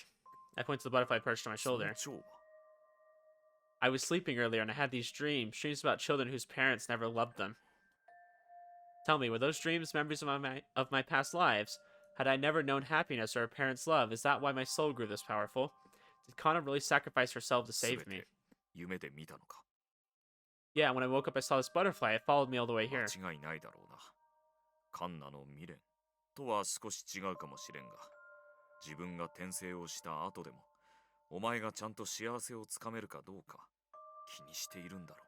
[SPEAKER 1] I point to the butterfly perched on my
[SPEAKER 3] その
[SPEAKER 1] shoulder.
[SPEAKER 3] 蝶は
[SPEAKER 1] I was sleeping earlier and I had these dreams about children whose parents never loved them. Tell me, were those dreams memories of my past lives? Had I never known happiness or a parent's love? Is that why my soul grew this powerful? Did Kanna really sacrifice herself to
[SPEAKER 3] すべ
[SPEAKER 1] save me?
[SPEAKER 3] て夢で見たのか。
[SPEAKER 1] Yeah, when I woke up I saw this butterfly. It followed me all the way here.
[SPEAKER 3] 間違いないだろうな。カンナの未練とは少し違うかもしれんが、自分が転生をした後でも、お前がちゃんと幸せをつかめるかどうか気にしているんだろ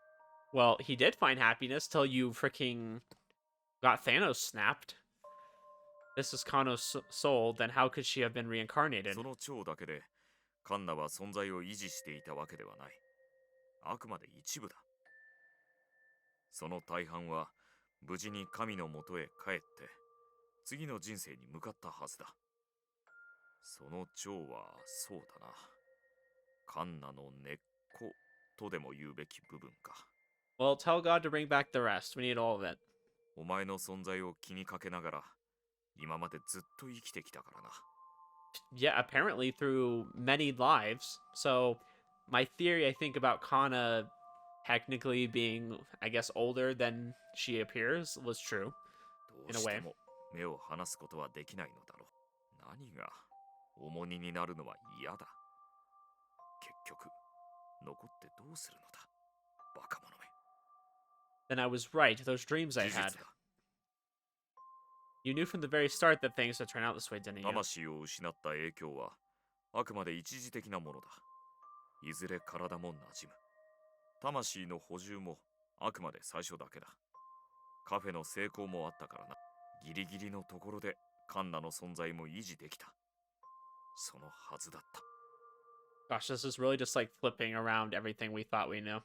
[SPEAKER 3] う。
[SPEAKER 1] Well, he did find happiness till you freaking got Thanos snapped. This is Kanna's soul, then how could she have been reincarnated?
[SPEAKER 3] その蝶だけでカンナは存在を維持していたわけではない。あくまで一部だ。その大半は無事に神のもとへ帰って次の人生に向かったはずだ。その蝶はそうだな。カンナの根っことでも言うべき部分か。
[SPEAKER 1] Well, tell God to bring back the rest. We need all of it.
[SPEAKER 3] お前の存在を気にかけながら今までずっと生きてきたからな。
[SPEAKER 1] Yeah, apparently through many lives. So, my theory, I think, about Kanna technically being, I guess, older than she appears was true.
[SPEAKER 3] どうしても目を離すことはできないのだろう。何が重荷になるのは嫌だ。結局残ってどうするのだ。バカ者め。
[SPEAKER 1] Then I was right. Those dreams I
[SPEAKER 3] 事
[SPEAKER 1] had.
[SPEAKER 3] 実だ。
[SPEAKER 1] You knew from the very start that things would turn out this way, didn't you?
[SPEAKER 3] 魂を失った影響はあくまで一時的なものだ。いずれ体も馴染む。魂の補充もあくまで最初だけだ。カフェの成功もあったからな。ギリギリのところでカンナの存在も維持できた。そのはずだった。
[SPEAKER 1] Gosh, this is really just like flipping around everything we thought we knew.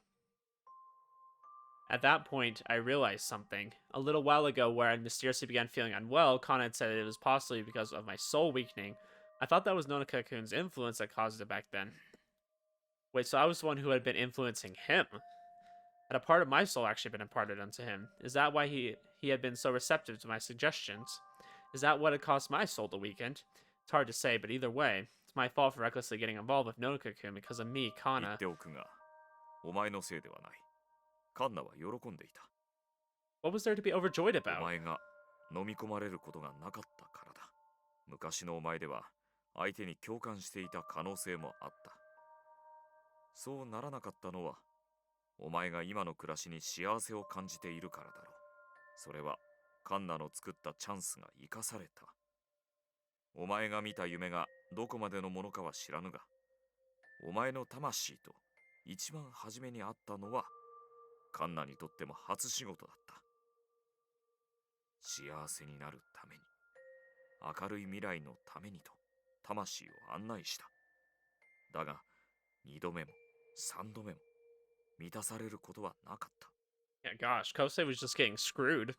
[SPEAKER 1] At that point, I realized something. A little while ago, where I mysteriously began feeling unwell, Kanna had said it was possibly because of my soul weakening. I thought that was Nonaka-kun's influence that caused it back then. Wait, so I was the one who had been influencing him? Had a part of my soul actually been imparted unto him? Is that why he had been so receptive to my suggestions? Is that what had caused my soul to weaken? It's hard to say, but either way, it's my fault for recklessly getting involved with Nonaka-kun because of me,
[SPEAKER 3] 言
[SPEAKER 1] Kanna.
[SPEAKER 3] っておくが、お前のせいではない。カンナは喜んでいた。
[SPEAKER 1] What was there to be overjoyed
[SPEAKER 3] お
[SPEAKER 1] about?
[SPEAKER 3] 前が飲み込まれることがなかったからだ。昔のお前では相手に共感していた可能性もあった。そうならなかったのは、お前が今の暮らしに幸せを感じているからだろう。それはカンナの作ったチャンスが生かされた。お前が見た夢がどこまでのものかは知らぬが、お前の魂と一番初めにあったのはカンナにとっても初仕事だった。幸せになるために、明るい未来のためにと魂を案内した。だが二度目も三度目も満たされることはなかった。
[SPEAKER 1] Yeah, gosh, Kousei was just getting screwed.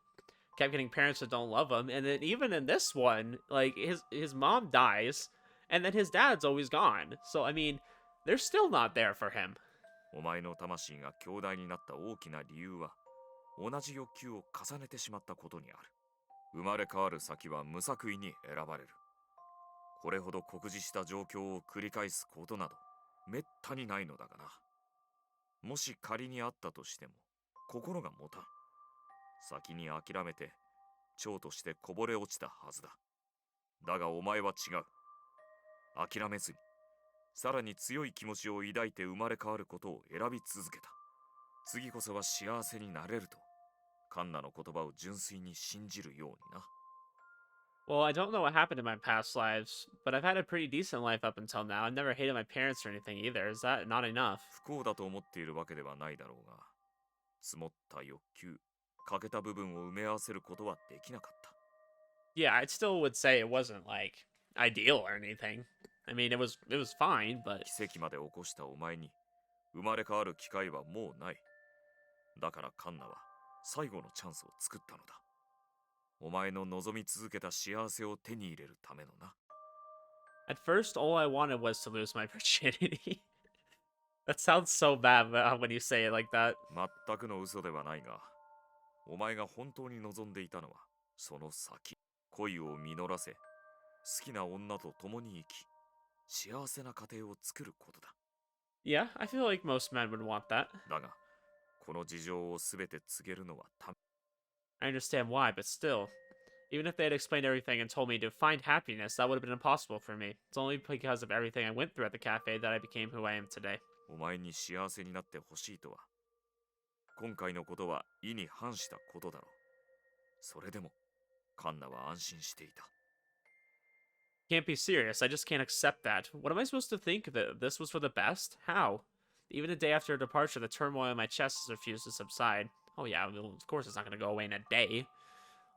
[SPEAKER 1] Kept getting parents that don't love him, and then even in this one, like his mom dies, and then his dad's always gone. So I mean, they're still not there for him.
[SPEAKER 3] お前の魂が強大になった大きな理由は、同じ欲求を重ねてしまったことにある。生まれ変わる先は無作為に選ばれる。これほど酷似した状況を繰り返すことなどめったにないのだがな。もし仮にあったとしても心が持たん。先に諦めて蝶としてこぼれ落ちたはずだ。だがお前は違う。諦めずにさらに強い気持ちを抱いて生まれ変わることを選び続けた。次こそは幸せになれるとカンナの言葉を純粋に信じるようにな。
[SPEAKER 1] Well, I don't know what happened in my past lives, but I've had a pretty decent life up until now. I've never hated my parents or anything either. Is that not enough?
[SPEAKER 3] 不幸だと思っているわけではないだろうが、積もった欲求、欠けた部分を埋め合わせることはできなかった。
[SPEAKER 1] Yeah, I still would say it wasn't like ideal or anything. I mean, it was fine, but
[SPEAKER 3] 奇跡まで起こしたお前に生まれ変わる機会はもうない。だからカンナは最後のチャンスを作ったのだ。お前の望み続けた幸せを手に入れるためのな。
[SPEAKER 1] at first all I wanted was to lose my virginity. That sounds so bad when you say it like that.
[SPEAKER 3] 全くの嘘ではないが、お前が本当に望んでいたのはその先、恋を実らせ、好きな女と共に生き、幸せな家庭を作ることだ。
[SPEAKER 1] Yeah, I feel like most men would want that.
[SPEAKER 3] だが、この事情をすべて告げるのはため。
[SPEAKER 1] I understand why, but still. Even if they had explained everything and told me to find happiness, that would have been impossible for me. It's only because of everything I went through at the cafe that I became who I am today.
[SPEAKER 3] お前に幸せになってほしいとは、今回のことは意に反したことだろう。それでも、カンナは安心していた。
[SPEAKER 1] Can't be serious. I just can't accept that. What am I supposed to think? That this was for the best? How? Even a day after her departure, the turmoil in my chest has refused to subside. Oh yeah, well, of course it's not going to go away in a day.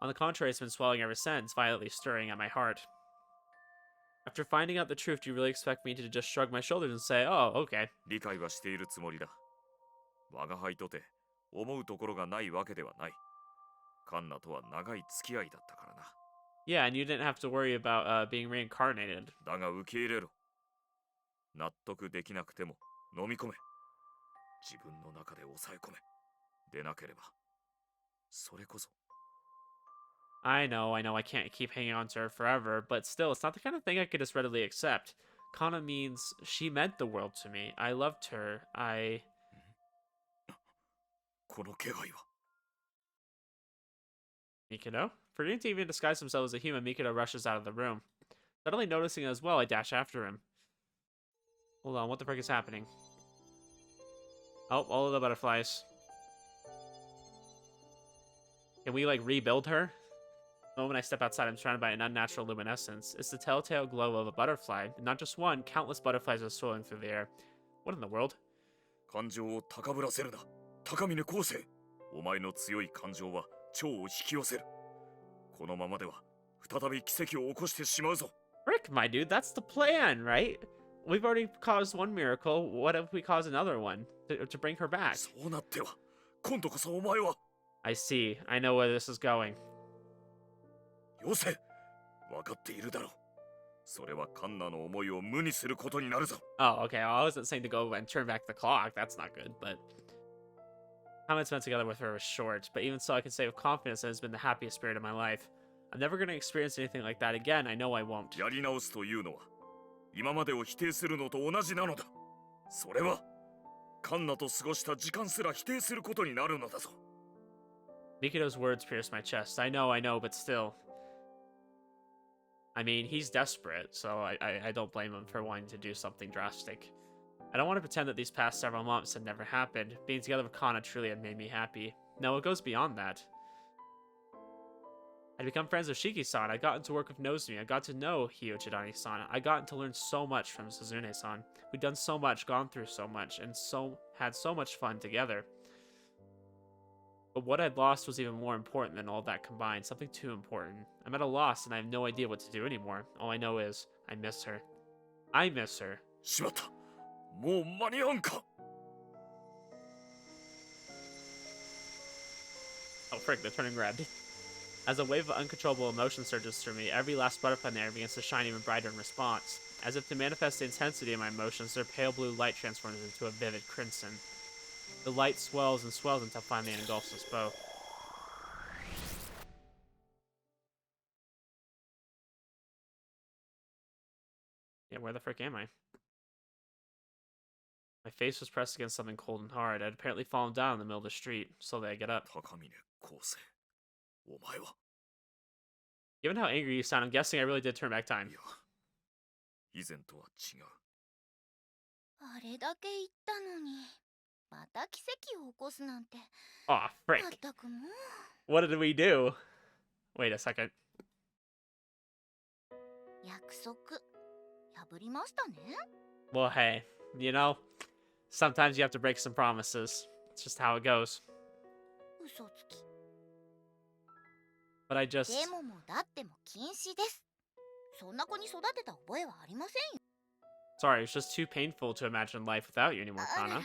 [SPEAKER 1] On the contrary, it's been swelling ever since, violently stirring at my heart. After finding out the truth, do you really expect me to just shrug my shoulders and say, oh, okay?
[SPEAKER 3] 理解はしているつもりだ。我が輩とて思うところがないわけではない。カンナとは長い付き合いだったからな。
[SPEAKER 1] Yeah, and you didn't have to worry about being reincarnated.
[SPEAKER 3] だが受け入れろ。納得できなくても飲み込め。自分の中で抑え込め。でなければ、それこそ。
[SPEAKER 1] I know, I can't keep hanging on to her forever, but still, it's not the kind of thing I could just readily accept. Kanna means she meant the world to me. I loved her.
[SPEAKER 3] この気配は。
[SPEAKER 1] Mikado? Forgetting to even disguise himself as a human, Mikado rushes out of the room. Suddenly noticing it as well, I dash after him. Hold on, what the frick is happening? Oh, all of the butterflies. Can we, like, rebuild her? The moment I step outside, I'm surrounded by an unnatural luminescence. It's the telltale glow of a butterfly. And not just one, countless butterflies are swirling through the air. What in the world?
[SPEAKER 3] 感情を高ぶらせるな。高峰昴生。お前の強い感情は蝶を引き寄せる。このままでは再び奇跡を起こしてしまうぞ。
[SPEAKER 1] Frick, my dude, that's the plan, right? We've already caused one miracle. What if we cause another one to bring her back?
[SPEAKER 3] そうなっては、今度こそお前は。
[SPEAKER 1] I see. I know where this is going.
[SPEAKER 3] よせ。分かっているだろう。それはカンナの思いを無にすることになるぞ。
[SPEAKER 1] Oh, okay. Well, I wasn't saying to go and turn back the clock. That's not good, but... Time I spent together with her was short, but even so, I can say with confidence that it has been the happiest period of my life. I'm never going to experience anything like that again. I know I won't.
[SPEAKER 3] やり直すというのは、今までを否定するのと同じなのだ。それは、カンナと過ごした時間すら否定することになるのだぞ。
[SPEAKER 1] Mikado's words pierce my chest. I know, but still... I mean, he's desperate, so I don't blame him for wanting to do something drastic. I don't want to pretend that these past several months had never happened. Being together with Kanna truly had made me happy. No, it goes beyond that. I'd become friends with Shiki-san. I got into work with Nozomi. I got to know Hyochidani-san. I got to learn so much from Suzune-san. We'd done so much, gone through so much, and had so much fun together. But what I'd lost was even more important than all that combined. Something too important. I'm at a loss, and I have no idea what to do anymore. All I know is, I miss her. I miss her.
[SPEAKER 3] しまった。もう間に合うんか。
[SPEAKER 1] Oh, frick, they're turning red. As a wave of uncontrollable emotion surges through me, every last butterfly in the air begins to shine even brighter in response. As if to manifest the intensity of my emotions, their pale blue light transforms into a vivid crimson. The light swells and swells until finally it engulfs us both. Yeah, where the frick am I? My face was pressed against something cold and hard. I'd apparently fallen down in the middle of the street. Slowly I get up.
[SPEAKER 3] 高峰昴生。お前は。
[SPEAKER 1] Given how angry you sound, I'm guessing I really did turn back
[SPEAKER 3] い
[SPEAKER 1] time.
[SPEAKER 3] や、以前とは違う。
[SPEAKER 2] あれだけ言ったのにまた奇跡を起こすなんて。
[SPEAKER 1] Aw,
[SPEAKER 2] ま
[SPEAKER 1] frick.
[SPEAKER 2] ったくもう。
[SPEAKER 1] What did we do? Wait a second.
[SPEAKER 2] 約束破りましたね。
[SPEAKER 1] Well, hey, you know, sometimes you have to break some promises. It's just how it goes.
[SPEAKER 2] 嘘つき。
[SPEAKER 1] But I just...
[SPEAKER 2] でももだっても禁止です。そんな子に育てた覚えはありませんよ。
[SPEAKER 1] Sorry, it's just too painful to imagine life without you anymore,
[SPEAKER 2] あらら
[SPEAKER 1] Kanna.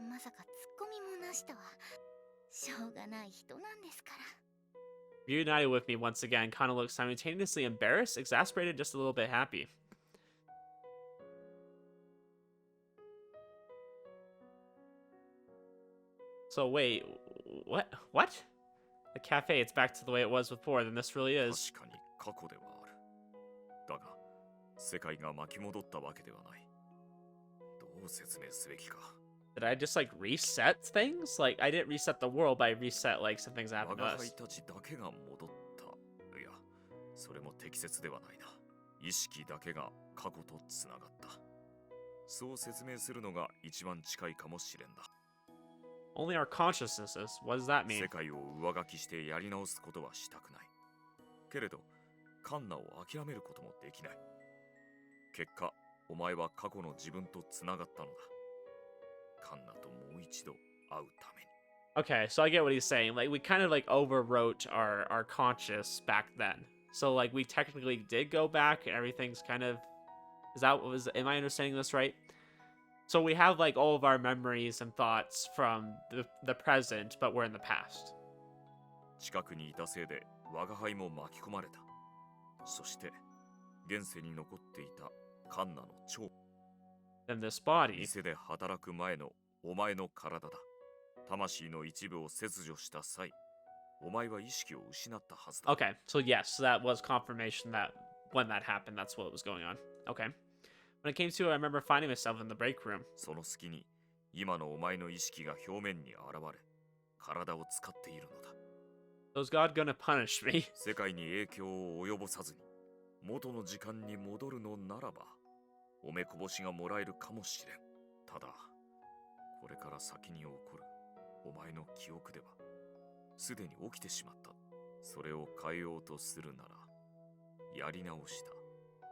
[SPEAKER 2] まさかツッコミもなしとは。しょうがない人なんですから。
[SPEAKER 1] Reunited with me once again, Kanna looks simultaneously embarrassed, exasperated, just a little bit happy. So wait, what? What? The cafe, it's back to the way it was before, then this really is.
[SPEAKER 3] 確かに過去ではある。だが、世界が巻き戻ったわけではない。どう説明すべきか。
[SPEAKER 1] Did I just like reset things? Like I didn't reset the world, but I reset like some things
[SPEAKER 3] 我
[SPEAKER 1] happened to
[SPEAKER 3] が輩
[SPEAKER 1] us.
[SPEAKER 3] たちだけが戻った。いや、それも適切ではないな。意識だけが過去とつながった。そう説明するのが一番近いかもしれんだ。
[SPEAKER 1] Only our consciousnesses. What does that mean?
[SPEAKER 3] 世界を上書きしてやり直すことはしたくない。けれど、カンナを諦めることもできない。結果、お前は過去の自分とつながったのだ。カンナともう一度会うために。
[SPEAKER 1] Okay, so I get what he's saying. Like we kind of like overwrote our conscious back then. So like we technically did go back and everything's kind of am I understanding this right? So we have like all of our memories and thoughts from the present, but we're in the past.
[SPEAKER 3] 近くにいたせいで我が輩も巻き込まれた。そして現世に残っていたカンナの超
[SPEAKER 1] Then this body.
[SPEAKER 3] 店で働く前のお前の体だ。魂の一部を切除した際、お前は意識を失ったはずだ。
[SPEAKER 1] Okay, so yes, that was confirmation that when that happened, that's what was going on. Okay. When it came to it, I remember finding myself in the break room.
[SPEAKER 3] その隙に今のお前の意識が表面に現れ、体を使っているのだ。
[SPEAKER 1] So is God gonna punish me?
[SPEAKER 3] 世界に影響を及ぼさずに元の時間に戻るのならば、おめこぼしがもらえるかもしれん。ただ、これから先に起こるお前の記憶ではすでに起きてしまった。それを変えようとするなら、やり直した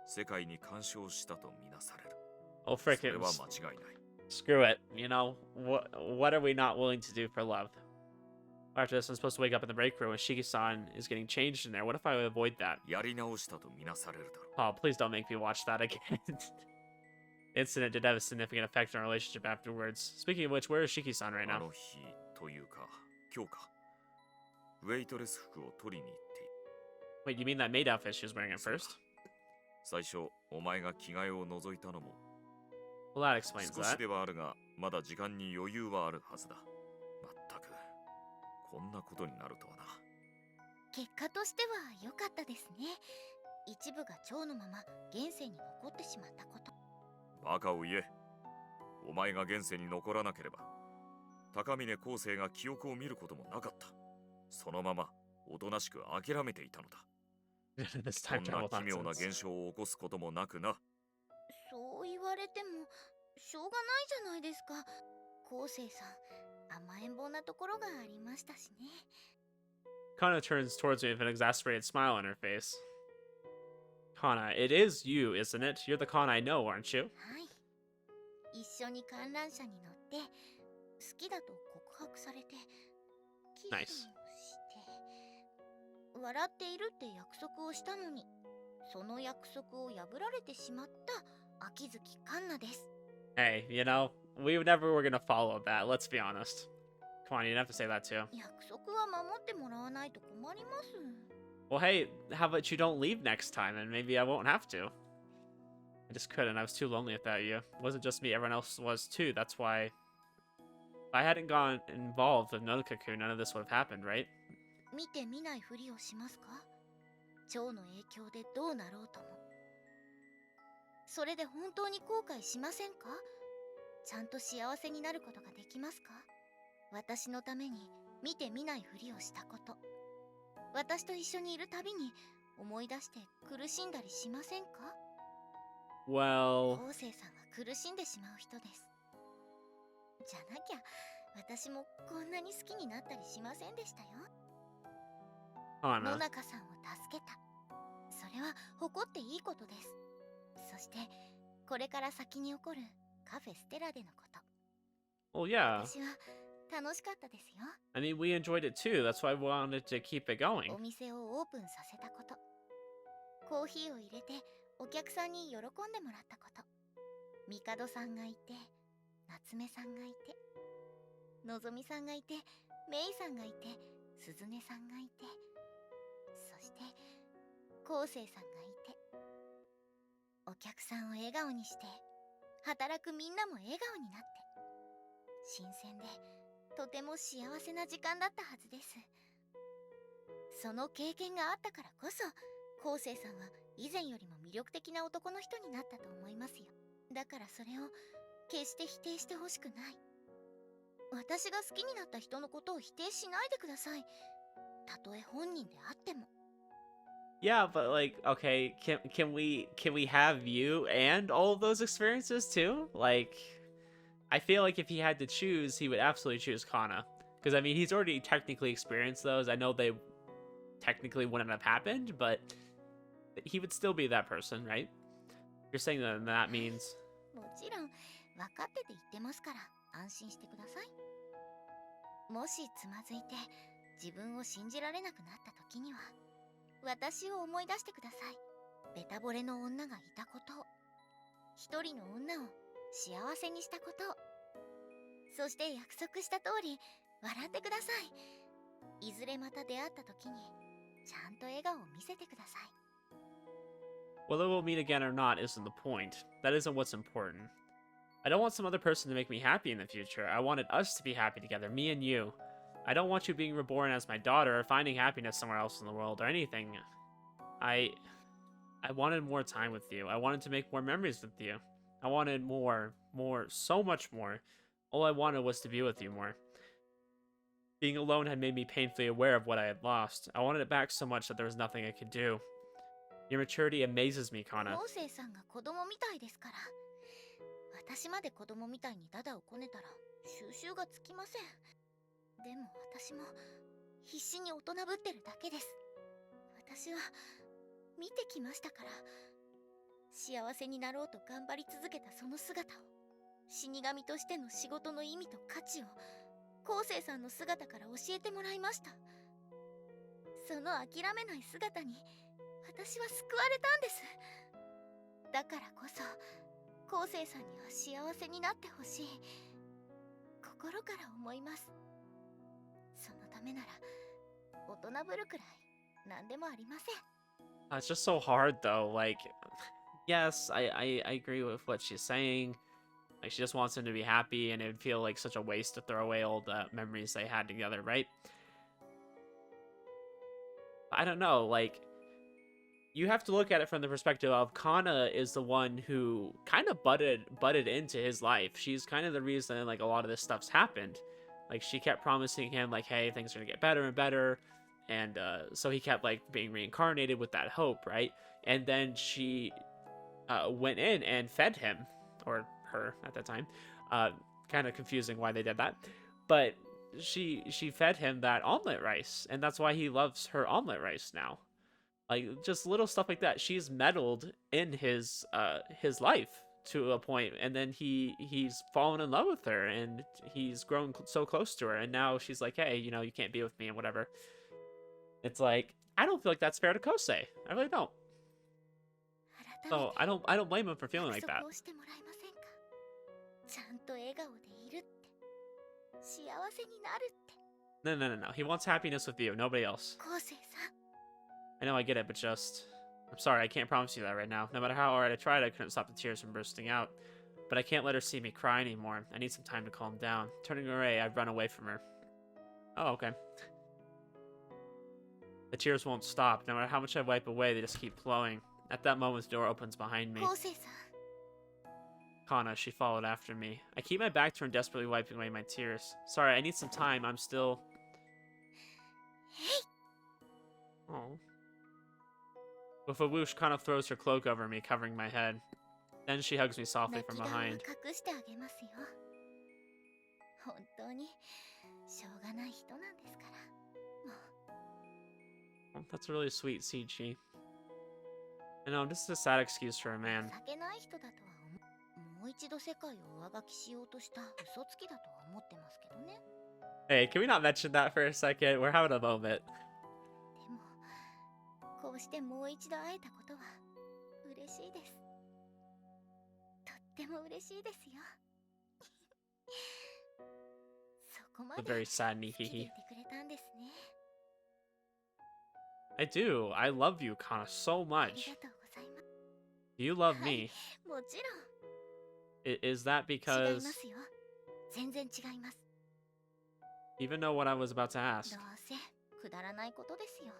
[SPEAKER 3] 世界に干渉したとみなされる。
[SPEAKER 1] Oh,
[SPEAKER 3] そ
[SPEAKER 1] frick
[SPEAKER 3] れ
[SPEAKER 1] it.
[SPEAKER 3] は間違いない。
[SPEAKER 1] Screw it. You know, what are we not willing to do for love? After this, I'm supposed to wake up in the break room and Shiki-san is getting changed in there. What if I avoid that?
[SPEAKER 3] やり直したとみなされるだろう。
[SPEAKER 1] Oh, please don't make me watch that again. Incident did have a significant effect on our relationship afterwards. Speaking of which, where is Shiki-san right
[SPEAKER 3] あ
[SPEAKER 1] now?
[SPEAKER 3] の日というか、今日か。ウェイトレス服を取りに行っている。
[SPEAKER 1] Wait, you mean that maid outfit she was wearing at first?
[SPEAKER 3] 最初、お前が着替えを除いたのも
[SPEAKER 1] Well, that explains
[SPEAKER 3] 少し
[SPEAKER 1] that.
[SPEAKER 3] ではあるが、まだ時間に余裕はあるはずだ。まったく、こんなことになるとはな。
[SPEAKER 2] 結果としては良かったですね。一部が蝶のまま現世に残ってしまったこと。
[SPEAKER 3] バカを言え。お前が現世に残らなければ、高峰昴生が記憶を見ることもなかった。そのまま、おとなしく諦めていたのだ。
[SPEAKER 1] This
[SPEAKER 3] こ
[SPEAKER 1] time
[SPEAKER 3] んな
[SPEAKER 1] travel
[SPEAKER 3] 奇妙な
[SPEAKER 1] nonsense.
[SPEAKER 3] 現象を起こすこともなくな。
[SPEAKER 2] そう言われてもしょうがないじゃないですか。昴生さん、甘えん坊なところがありましたしね。
[SPEAKER 1] Kanna turns towards me with an exasperated smile on her face. Kanna, it is you, isn't it? You're the Kanna I know, aren't you?
[SPEAKER 2] はい。一緒に観覧車に乗って好きだと告白されてキスを
[SPEAKER 1] Nice.
[SPEAKER 2] して笑っているって約束をしたのに、その約束を破られてしまった秋月環奈です。
[SPEAKER 1] Hey, you know, we never were gonna follow that, let's be honest. Come on, you didn't have to say that too.
[SPEAKER 2] 約束は守ってもらわないと困ります。
[SPEAKER 1] Well, hey, how about you don't leave next time and maybe I won't have to? I just couldn't. I was too lonely without you. It wasn't just me, everyone else was too. That's why... If I hadn't gone involved with Nodokaku, none of this would have happened, right?
[SPEAKER 2] 見て見ないふりをしますか？蝶の影響でどうなろうとも。それで本当に後悔しませんか？ちゃんと幸せになることができますか？私のために見て見ないふりをしたこと。私と一緒にいるたびに思い出して苦しんだりしませんか？
[SPEAKER 1] Well,
[SPEAKER 2] 昴生さんは苦しんでしまう人です。じゃなきゃ私もこんなに好きになったりしませんでしたよ。野
[SPEAKER 1] Kanna.
[SPEAKER 2] 中さんを助けた。それは誇っていいことです。そしてこれから先に起こるカフェステラでのこと。
[SPEAKER 1] Well, yeah.
[SPEAKER 2] 私は楽しかったですよ。
[SPEAKER 1] I mean, we enjoyed it too. That's why we wanted to keep it going.
[SPEAKER 2] お店をオープンさせたこと、コーヒーを入れてお客さんに喜んでもらったこと、帝さんがいて、夏目さんがいて、のぞみさんがいて、メイさんがいて、鈴音さんがいて、そして昴生さんがいて、お客さんを笑顔にして働くみんなも笑顔になって、新鮮でとても幸せな時間だったはずです。その経験があったからこそ昴生さんは以前よりも魅力的な男の人になったと思いますよ。だからそれを決して否定してほしくない。私が好きになった人のことを否定しないでください。たとえ本人であっても。
[SPEAKER 1] Yeah, but like, okay, can we have you and all of those experiences too? Like, I feel like if he had to choose, he would absolutely choose Kanna. Because, I mean, he's already technically experienced those. I know they technically wouldn't have happened, but he would still be that person, right? You're saying that means...
[SPEAKER 2] もちろん分かってて言ってますから安心してください。もしつまずいて自分を信じられなくなった時には私を思い出してください。ベタ惚れの女がいたことを、一人の女を幸せにしたことを、そして約束した通り笑ってください。いずれまた出会った時にちゃんと笑顔を見せてください。
[SPEAKER 1] Whether we'll meet again or not isn't the point. That isn't what's important. I don't want some other person to make me happy in the future. I wanted us to be happy together, me and you. I don't want you being reborn as my daughter or finding happiness somewhere else in the world or anything. I wanted more time with you. I wanted to make more memories with you. I wanted more, so much more. All I wanted was to be with you more. Being alone had made me painfully aware of what I had lost. I wanted it back so much that there was nothing I could do. Your maturity amazes me, Kanna.
[SPEAKER 2] 昴生さんが子供みたいですから、私まで子供みたいにダダをこねたら収集がつきません。でも私も必死に大人ぶってるだけです。私は見てきましたから。幸せになろうと頑張り続けたその姿を、死神としての仕事の意味と価値を昴生さんの姿から教えてもらいました。その諦めない姿に私は救われたんです。だからこそ昴生さんには幸せになってほしい、心から思います。そのためなら大人ぶるくらい何でもありません。
[SPEAKER 1] It's just so hard, though. Like, yes, I agree with what she's saying. Like, she just wants him to be happy, and it would feel like such a waste to throw away all the memories they had together, right? I don't know, like, you have to look at it from the perspective of Kanna is the one who kind of butted into his life. She's kind of the reason, like, a lot of this stuff's happened. Like, she kept promising him, like, hey, things are gonna get better and better. And so he kept, like, being reincarnated with that hope, right? And then she went in and fed him, or her at that time. Kind of confusing why they did that. But she fed him that omelet rice, and that's why he loves her omelet rice now. Like, just little stuff like that. She's meddled in his life to a point, and then he's fallen in love with her, and he's grown so close to her, and now she's like, hey, you know, you can't be with me and whatever. It's like, I don't feel like that's fair to Kousei. I really don't. So I don't blame him for feeling like that.
[SPEAKER 2] ちゃんと笑顔でいるって、幸せになるって。
[SPEAKER 1] No. He wants happiness with you, nobody else.
[SPEAKER 2] 昴生さん、
[SPEAKER 1] I know I get it, but just... I'm sorry, I can't promise you that right now. No matter how hard I tried, I couldn't stop the tears from bursting out. But I can't let her see me cry anymore. I need some time to calm down. Turning away, I'd run away from her. Oh, okay. The tears won't stop. No matter how much I wipe away, they just keep flowing. At that moment, the door opens behind me.
[SPEAKER 2] 昴生さん、
[SPEAKER 1] Kanna, she followed after me. I keep my back turned, desperately wiping away my tears. Sorry, I need some time. I'm still... Oh. With a whoosh, Kanna throws her cloak over me, covering my head. Then she hugs me softly
[SPEAKER 2] 泣
[SPEAKER 1] from
[SPEAKER 2] き顔は
[SPEAKER 1] behind.
[SPEAKER 2] 隠してあげますよ。本当にしょうがない人なんですから。もう
[SPEAKER 1] Oh, that's a really sweet, CG. I know, this is a sad excuse for a man.
[SPEAKER 2] 情けない人だとはもう一度世界を上書きしようとした嘘つきだとは思ってますけどね。
[SPEAKER 1] Hey, can we not mention that for a second? We're having a moment.
[SPEAKER 2] でもこうしてもう一度会えたことは嬉しいです。とっても嬉しいですよ。そこま
[SPEAKER 1] A
[SPEAKER 2] で
[SPEAKER 1] very sad
[SPEAKER 2] 好きでい
[SPEAKER 1] Nihihi.
[SPEAKER 2] てくれたんですね。
[SPEAKER 1] I do. I love you, Kanna, so
[SPEAKER 2] あり
[SPEAKER 1] much.
[SPEAKER 2] がとうございます。
[SPEAKER 1] You love
[SPEAKER 2] はい、
[SPEAKER 1] me.
[SPEAKER 2] もちろん
[SPEAKER 1] Is that
[SPEAKER 2] 違い
[SPEAKER 1] because
[SPEAKER 2] ますよ。全然違います。
[SPEAKER 1] even know what I was about to
[SPEAKER 2] ど
[SPEAKER 1] ask?
[SPEAKER 2] うせくだらないことですよ。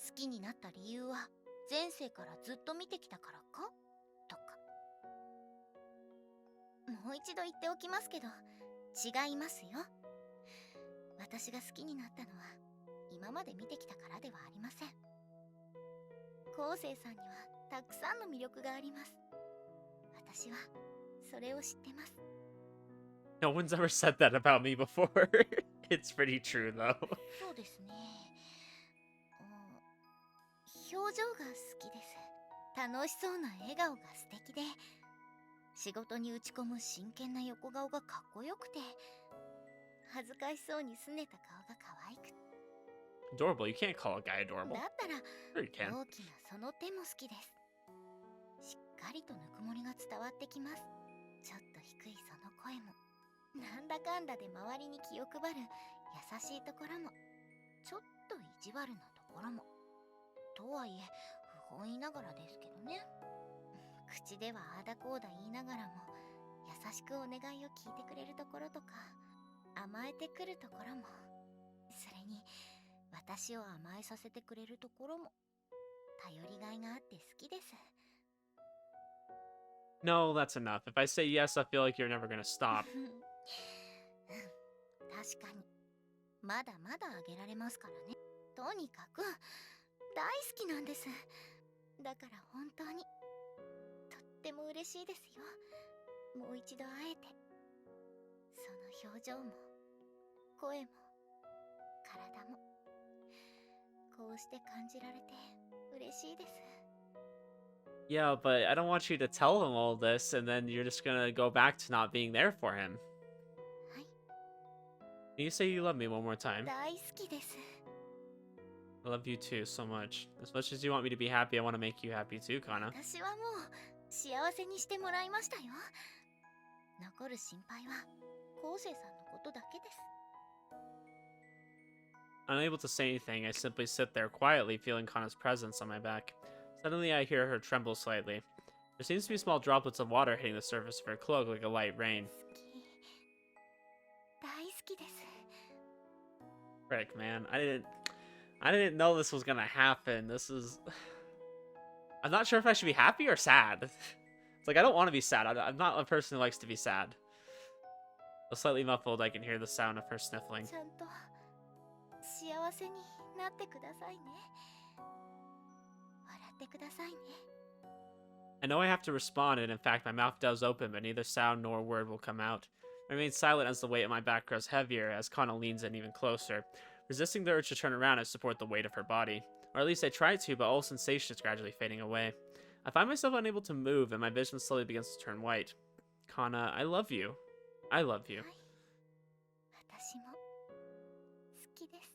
[SPEAKER 2] 好きになった理由は前世からずっと見てきたからかとか。もう一度言っておきますけど、違いますよ。私が好きになったのは今まで見てきたからではありません。コウセイさんにはたくさんの魅力があります。私はそれを知ってます。
[SPEAKER 1] No one's ever said that about me before. It's pretty true, though.
[SPEAKER 2] そうですね。表情が好きです。楽しそうな笑顔が素敵で、仕事に打ち込む真剣な横顔がかっこよくて、恥ずかしそうに拗ねた顔が可愛くて。
[SPEAKER 1] Adorable. You can't call a guy adorable.
[SPEAKER 2] だったら
[SPEAKER 1] Sure you can.
[SPEAKER 2] 大きなその手も好きです。しっかりとぬくもりが伝わってきます。ちょっと低いその声も、なんだかんだで周りに気を配る優しいところも、ちょっと意地悪なところも。とはいえ不本意ながらですけどね。口ではああだこうだ言いながらも、優しくお願いを聞いてくれるところとか、甘えてくるところも、それに私を甘えさせてくれるところも、頼りがいがあって好きです。
[SPEAKER 1] No, that's enough. If I say yes, I feel like you're never gonna stop.
[SPEAKER 2] 確かにまだまだあげられますからね。とにかく大好きなんです。だから本当にとっても嬉しいですよ。もう一度会えて、その表情も声も体もこうして感じられて嬉しいです。
[SPEAKER 1] Yeah, but I don't want you to tell him all this and then you're just gonna go back to not being there for him.
[SPEAKER 2] はい、
[SPEAKER 1] Can you say you love me one more time?
[SPEAKER 2] 大好きです。
[SPEAKER 1] I love you too so much. As much as you want me to be happy, I want to make you happy too, Kanna.
[SPEAKER 2] 私はもう幸せにしてもらいましたよ。残る心配はコウセイさんのことだけです。
[SPEAKER 1] Unable to say anything, I simply sit there quietly, feeling Kanna's presence on my back. Suddenly, I hear her tremble slightly. There seems to be small droplets of water hitting the surface of her cloak like a light rain.
[SPEAKER 2] 好き、大好きです。
[SPEAKER 1] Frick, man, I didn't know this was gonna happen. This is, I'm not sure if I should be happy or sad. It's like I don't want to be sad. I'm not a person who likes to be sad. Though slightly muffled, I can hear the sound of her sniffling.
[SPEAKER 2] ちゃんと幸せになってくださいね。笑ってくださいね。
[SPEAKER 1] I know I have to respond, and in fact, my mouth does open, but neither sound nor word will come out. I remain silent as the weight at my back grows heavier as Kanna leans in even closer. Resisting the urge to turn around, I support the weight of her body. Or at least I try to, but all sensation is gradually fading away. I find myself unable to move, and my vision slowly begins to turn white. Kanna, I love you. I love you.
[SPEAKER 2] はい、私も好きです。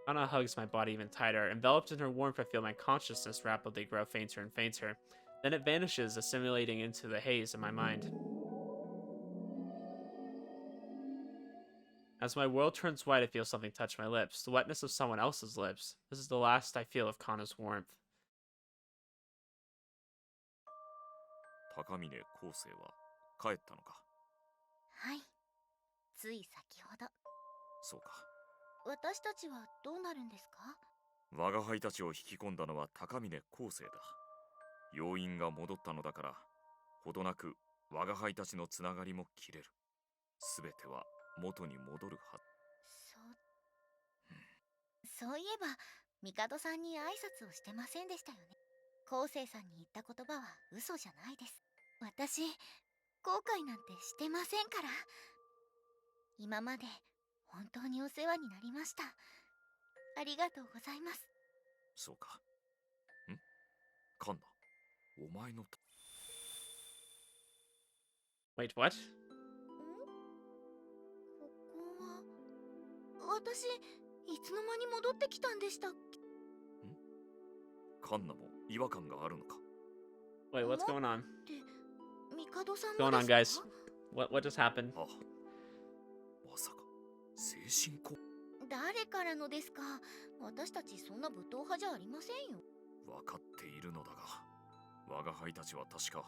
[SPEAKER 1] Kanna hugs my body even tighter. Enveloped in her warmth, I feel my consciousness rapidly grow fainter and fainter. Then it vanishes, assimilating into the haze in my mind. As my world turns white, I feel something touch my lips. The wetness of someone else's lips. This is the last I feel of Kanna's warmth.
[SPEAKER 3] 高峰昴生は帰ったのか。
[SPEAKER 2] はい、つい先ほど。
[SPEAKER 3] そうか。
[SPEAKER 2] 私たちはどうなるんですか？
[SPEAKER 3] 我が輩たちを引き込んだのは高峰昴生だ。要因が戻ったのだから、ほどなく我が輩たちのつながりも切れる。すべては元に戻るはず。
[SPEAKER 2] そういえば帝さんに挨拶をしてませんでしたよね。昴生さんに言った言葉は嘘じゃないです。私、後悔なんてしてませんから。今まで本当にお世話になりました。ありがとうございます。
[SPEAKER 3] そうか。んカンナ、お前の
[SPEAKER 1] Wait, what?
[SPEAKER 2] ここは私いつの間に戻ってきたんでしたっけ？
[SPEAKER 3] カンナも違和感があるのか。
[SPEAKER 1] Wait, what's going on?
[SPEAKER 2] って帝さん
[SPEAKER 1] What's
[SPEAKER 2] も
[SPEAKER 1] going
[SPEAKER 2] で
[SPEAKER 1] on,
[SPEAKER 2] すか？
[SPEAKER 1] guys? What just happened?
[SPEAKER 3] あ、まさか精神攻
[SPEAKER 2] 誰からのですか？私たちそんな武闘派じゃありませんよ。
[SPEAKER 3] 分かっているのだが、我が輩たちは確か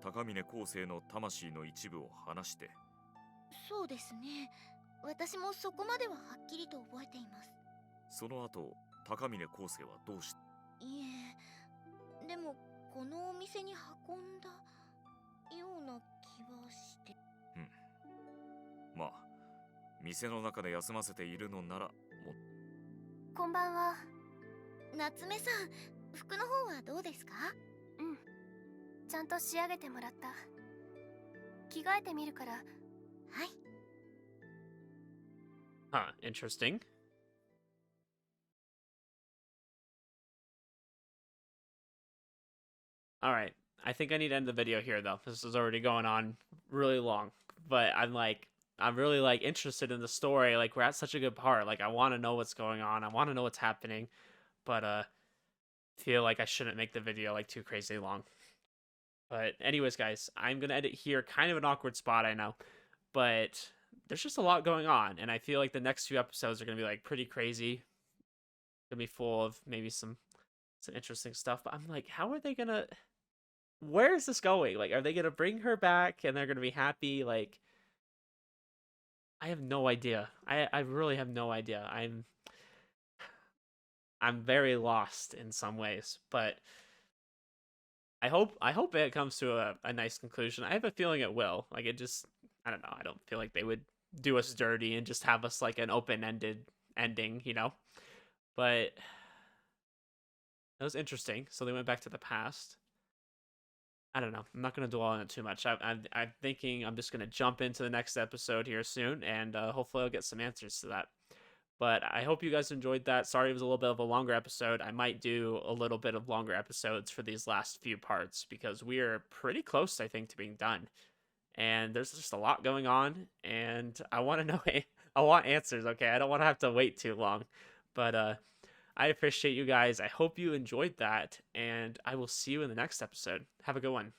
[SPEAKER 3] 高峰昴生の魂の一部を話して。
[SPEAKER 2] そうですね。私もそこまでははっきりと覚えています。
[SPEAKER 3] その後高峰昴生はどうし。
[SPEAKER 2] いえ、でもこのお店に運んだような気はして。
[SPEAKER 3] まあ店の中で休ませているのならも。
[SPEAKER 2] こんばんは。夏目さん、服の方はどうですか？
[SPEAKER 8] うん、ちゃんと仕上げてもらった。着替えてみるから。
[SPEAKER 2] はい。
[SPEAKER 1] Huh, interesting. Alright, I think I need to end the video here though. This is already going on really long. But I'm really like interested in the story. Like we're at such a good part. Like I want to know what's going on. I want to know what's happening. But feel like I shouldn't make the video like too crazy long. But anyways, guys, I'm gonna end it here. Kind of an awkward spot, I know. But there's just a lot going on, and I feel like the next few episodes are gonna be like pretty crazy. Gonna be full of maybe some interesting stuff. But I'm like, how are they gonna? Where is this going? Like, are they gonna bring her back and they're gonna be happy? Like, I have no idea. I really have no idea. I'm very lost in some ways, but I hope it comes to a nice conclusion. I have a feeling it will. Like it just I don't know. I don't feel like they would do us dirty and just have us like an open-ended ending, you know? But it was interesting. So they went back to the past. I don't know. I'm not going to dwell on it too much. I'm thinking I'm just going to jump into the next episode here soon, and hopefully I'll get some answers to that. But I hope you guys enjoyed that. Sorry it was a little bit of a longer episode. I might do a little bit of longer episodes for these last few parts because we are pretty close, I think, to being done. And there's just a lot going on, and I want to know, I want answers, okay? I don't want to have to wait too long. But I appreciate you guys. I hope you enjoyed that, and I will see you in the next episode. Have a good one.